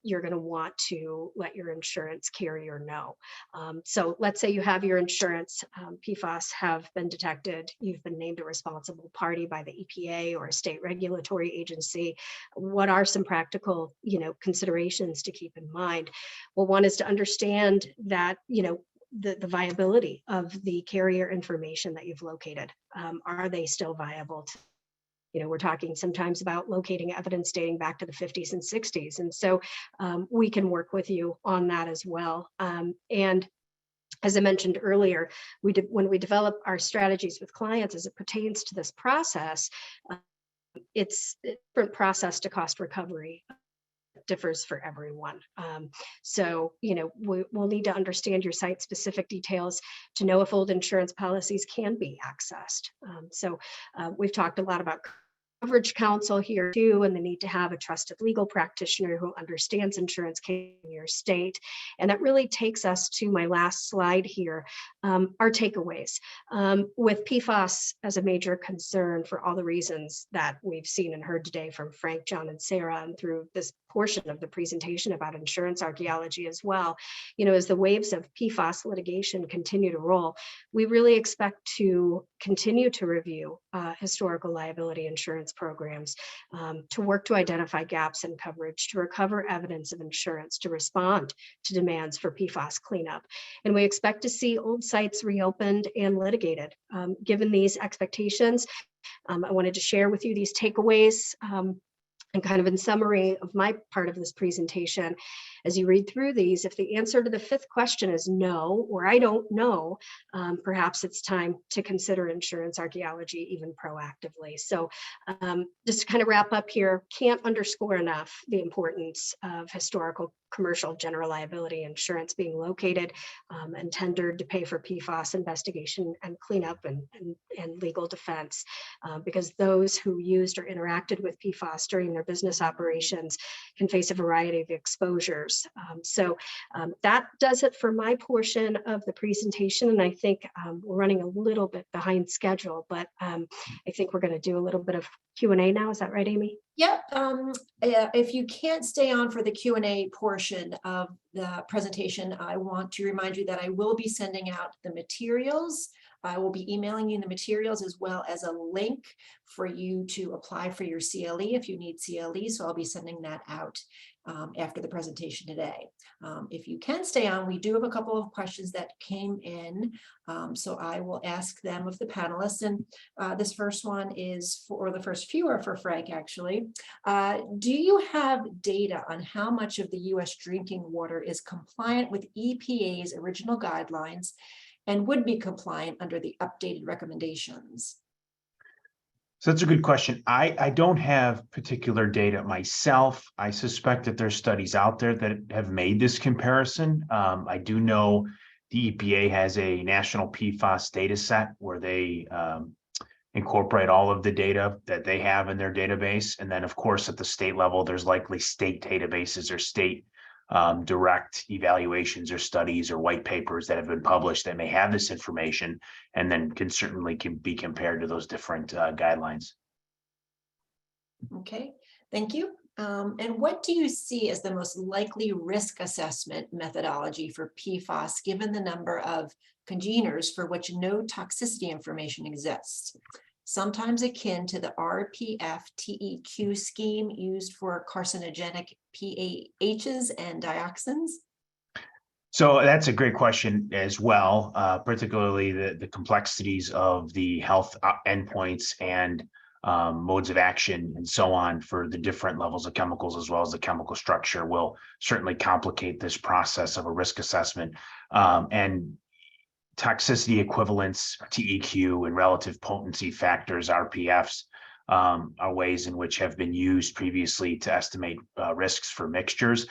Speaker 5: you're going to want to let your insurance carrier know. So let's say you have your insurance, PFAS have been detected, you've been named a responsible party by the EPA or a state regulatory agency. What are some practical, considerations to keep in mind? Well, one is to understand that, the viability of the carrier information that you've located. Are they still viable? We're talking sometimes about locating evidence dating back to the 50s and 60s. And so we can work with you on that as well. And as I mentioned earlier, when we develop our strategies with clients as it pertains to this process, it's a different process to cost recovery. Differs for everyone. So, we'll need to understand your site specific details to know if old insurance policies can be accessed. We've talked a lot about coverage counsel here too, and the need to have a trusted legal practitioner who understands insurance in your state. And that really takes us to my last slide here, our takeaways. With PFAS as a major concern for all the reasons that we've seen and heard today from Frank, John, and Sara, and through this portion of the presentation about insurance archaeology as well, as the waves of PFAS litigation continue to roll, we really expect to continue to review historical liability insurance programs, to work to identify gaps in coverage, to recover evidence of insurance, to respond to demands for PFAS cleanup. And we expect to see old sites reopened and litigated. Given these expectations, I wanted to share with you these takeaways. And kind of in summary of my part of this presentation, as you read through these, if the answer to the fifth question is no, or I don't know, perhaps it's time to consider insurance archaeology even proactively. So just to kind of wrap up here, can't underscore enough the importance of historical commercial general liability insurance being located and tendered to pay for PFAS investigation and cleanup and legal defense, because those who used or interacted with PFAS during their business operations can face a variety of exposures. That does it for my portion of the presentation. And I think we're running a little bit behind schedule, but I think we're going to do a little bit of Q&A now. Is that right, Amy?
Speaker 1: Yep. If you can't stay on for the Q&A portion of the presentation, I want to remind you that I will be sending out the materials. I will be emailing you the materials as well as a link for you to apply for your CLE if you need CLE. So I'll be sending that out after the presentation today. If you can stay on, we do have a couple of questions that came in. So I will ask them of the panelists. And this first one is for, or the first few are for Frank, actually. Do you have data on how much of the US drinking water is compliant with EPA's original guidelines and would be compliant under the updated recommendations?
Speaker 2: So that's a good question. I don't have particular data myself. I suspect that there's studies out there that have made this comparison. I do know the EPA has a national PFAS data set where they incorporate all of the data that they have in their database. And then, of course, at the state level, there's likely state databases or state direct evaluations or studies or white papers that have been published that may have this information and then can be compared to those different guidelines.
Speaker 1: Okay, thank you. And what do you see as the most likely risk assessment methodology for PFAS given the number of congeners for which no toxicity information exists? Sometimes akin to the RPF-TEQ scheme used for carcinogenic PAHs and dioxins?
Speaker 2: So that's a great question as well, particularly the complexities of the health endpoints and modes of action and so on for the different levels of chemicals, as well as the chemical structure, will certainly complicate this process of a risk assessment. And toxicity equivalents, TEQ, and relative potency factors, RPFs, are ways in which have been used previously to estimate risks for mixtures.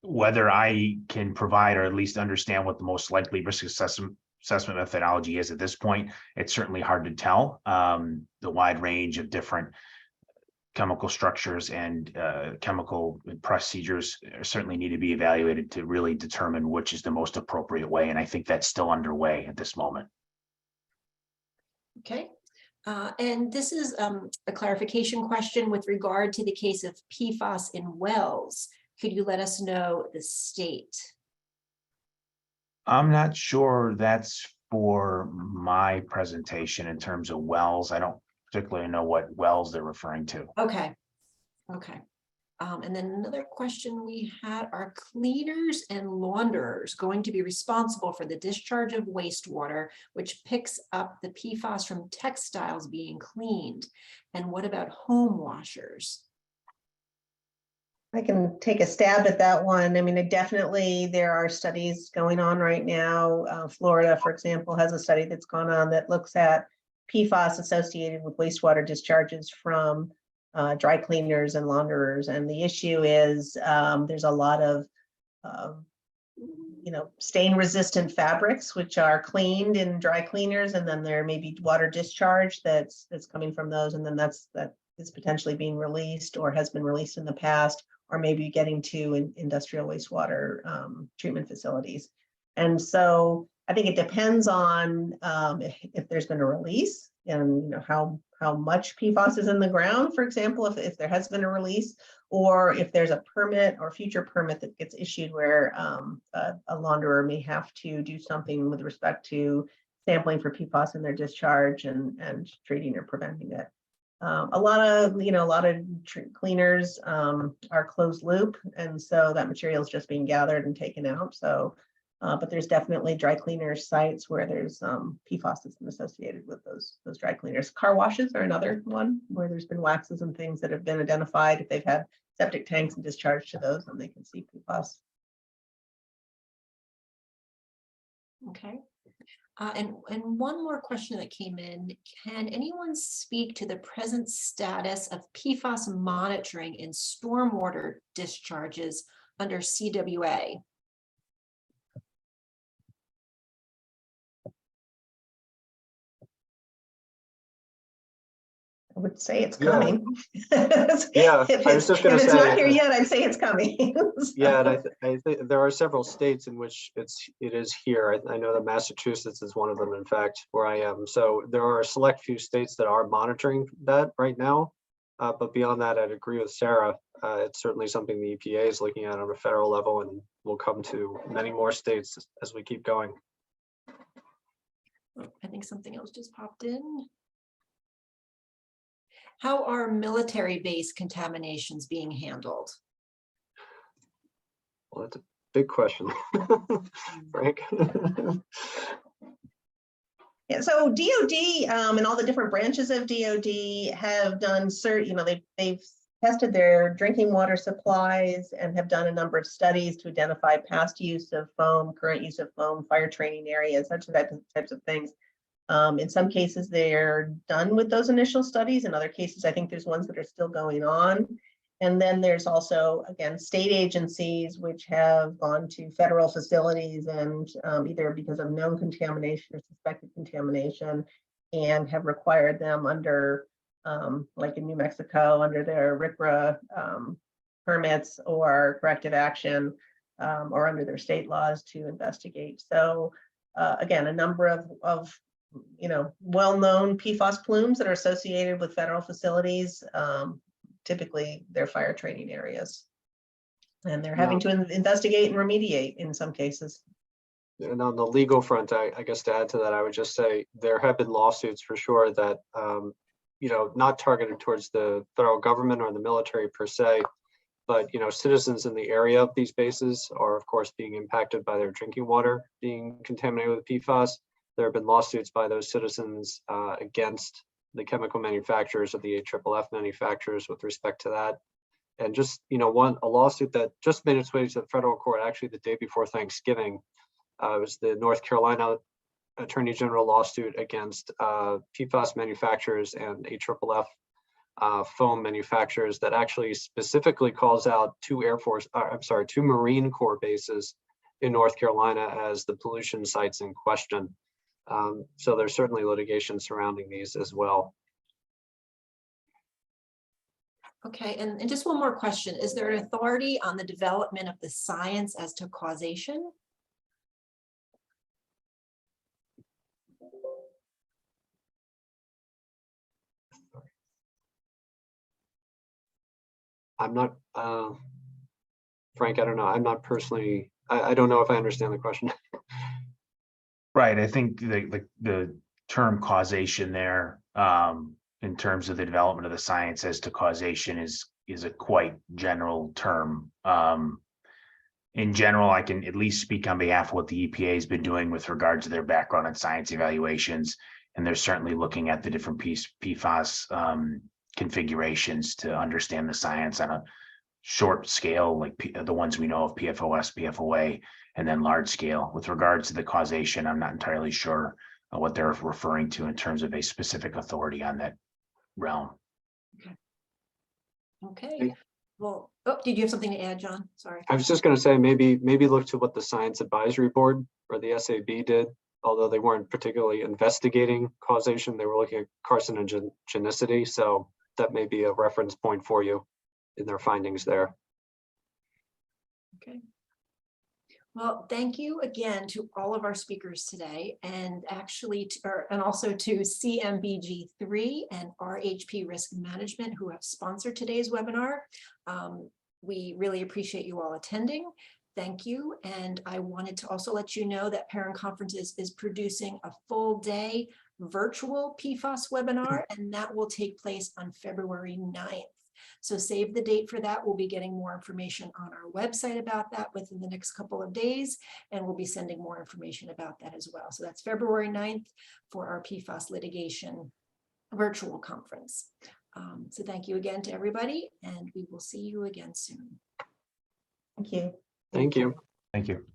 Speaker 2: Whether I can provide or at least understand what the most likely risk assessment methodology is at this point, it's certainly hard to tell. The wide range of different chemical structures and chemical procedures certainly need to be evaluated to really determine which is the most appropriate way. And I think that's still underway at this moment.
Speaker 1: Okay. And this is a clarification question with regard to the case of PFAS in wells. Could you let us know the state?
Speaker 2: I'm not sure that's for my presentation in terms of wells. I don't particularly know what wells they're referring to.
Speaker 1: Okay. Okay. And then another question we had, are cleaners and launderers going to be responsible for the discharge of wastewater, which picks up the PFAS from textiles being cleaned? And what about home washers?
Speaker 4: I can take a stab at that one. I mean, definitely there are studies going on right now. Florida, for example, has a study that's gone on that looks at PFAS associated with wastewater discharges from dry cleaners and launderers. And the issue is there's a lot of stain resistant fabrics which are cleaned in dry cleaners, and then there may be water discharge that's coming from those, and then that is potentially being released or has been released in the past, or maybe getting to industrial wastewater treatment facilities. And so I think it depends on if there's been a release, and how much PFAS is in the ground, for example, if there has been a release, or if there's a permit or future permit that gets issued where a launderer may have to do something with respect to sampling for PFAS in their discharge and treating or preventing it. A lot of cleaners are closed loop, and so that material is just being gathered and taken out. So, but there's definitely dry cleaner sites where there's PFAS that's been associated with those dry cleaners. Car washes are another one where there's been waxes and things that have been identified. If they've had septic tanks and discharge to those, then they can see PFAS.
Speaker 1: Okay. And one more question that came in: can anyone speak to the present status of PFAS monitoring in stormwater discharges under CWA?
Speaker 4: I would say it's coming.
Speaker 3: Yeah,
Speaker 4: if
Speaker 3: I was just going to say,
Speaker 4: if it's not here yet, I'd say it's coming. So.
Speaker 3: Yeah, and I think there are several states in which it is here. I know that Massachusetts is one of them, in fact, where I am. So there are a select few states that are monitoring that right now. But beyond that, I'd agree with Sarah. It's certainly something the EPA is looking at on a federal level, and will come to many more states as we keep going.
Speaker 1: I think something else just popped in. How are military-based contaminations being handled?
Speaker 3: Well, that's a big question, Frank.
Speaker 4: Yeah, so DOD and all the different branches of DOD have done they've tested their drinking water supplies and have done a number of studies to identify past use of foam, current use of foam, fire training areas, such types of things. In some cases, they're done with those initial studies. In other cases, I think there's ones that are still going on. And then there's also, again, state agencies which have gone to federal facilities and either because of known contamination or suspected contamination, and have required them under, like in New Mexico, under their RCRA permits or corrective action, or under their state laws to investigate. So again, a number of well-known PFAS plumes that are associated with federal facilities. Typically, they're fire training areas, and they're having to investigate and remediate in some cases.
Speaker 3: And on the legal front, I guess to add to that, I would just say there have been lawsuits for sure that, not targeted towards the federal government or the military per se, but, citizens in the area of these bases are, of course, being impacted by their drinking water being contaminated with PFAS. There have been lawsuits by those citizens against the chemical manufacturers or the AFFF manufacturers with respect to that. And just, a lawsuit that just made its way to the federal court actually the day before Thanksgiving. It was the North Carolina Attorney General lawsuit against PFAS manufacturers and AFFF foam manufacturers that actually specifically calls out two Marine Corps bases in North Carolina as the pollution sites in question. So there's certainly litigation surrounding these as well.
Speaker 1: Okay, and just one more question. Is there an authority on the development of the science as to causation?
Speaker 3: I'm not, Frank, I don't know. I'm not personally, I don't know if I understand the question.
Speaker 2: Right. I think the term causation there, in terms of the development of the science as to causation is a quite general term. In general, I can at least speak on behalf of what the EPA has been doing with regard to their background and science evaluations. And they're certainly looking at the different PFAS configurations to understand the science on a short scale, like the ones we know of, PFOS, PFOA, and then large scale. With regards to the causation, I'm not entirely sure what they're referring to in terms of a specific authority on that realm.
Speaker 1: Okay, well, oh, did you have something to add, John? Sorry.
Speaker 3: I was just going to say, maybe look to what the Science Advisory Board or the SAB did, although they weren't particularly investigating causation, they were looking at carcinogenicity. So that may be a reference point for you in their findings there.
Speaker 1: Okay. Well, thank you again to all of our speakers today, and actually, and also to CMBG3 and RHP Risk Management who have sponsored today's webinar. We really appreciate you all attending. Thank you. And I wanted to also let you know that Parent Conferences is producing a full day virtual PFAS webinar, and that will take place on February 9th. So save the date for that. We'll be getting more information on our website about that within the next couple of days, and we'll be sending more information about that as well. So that's February 9th for our PFAS litigation virtual conference. So thank you again to everybody, and we will see you again soon.
Speaker 4: Thank you.
Speaker 3: Thank you.
Speaker 2: Thank you.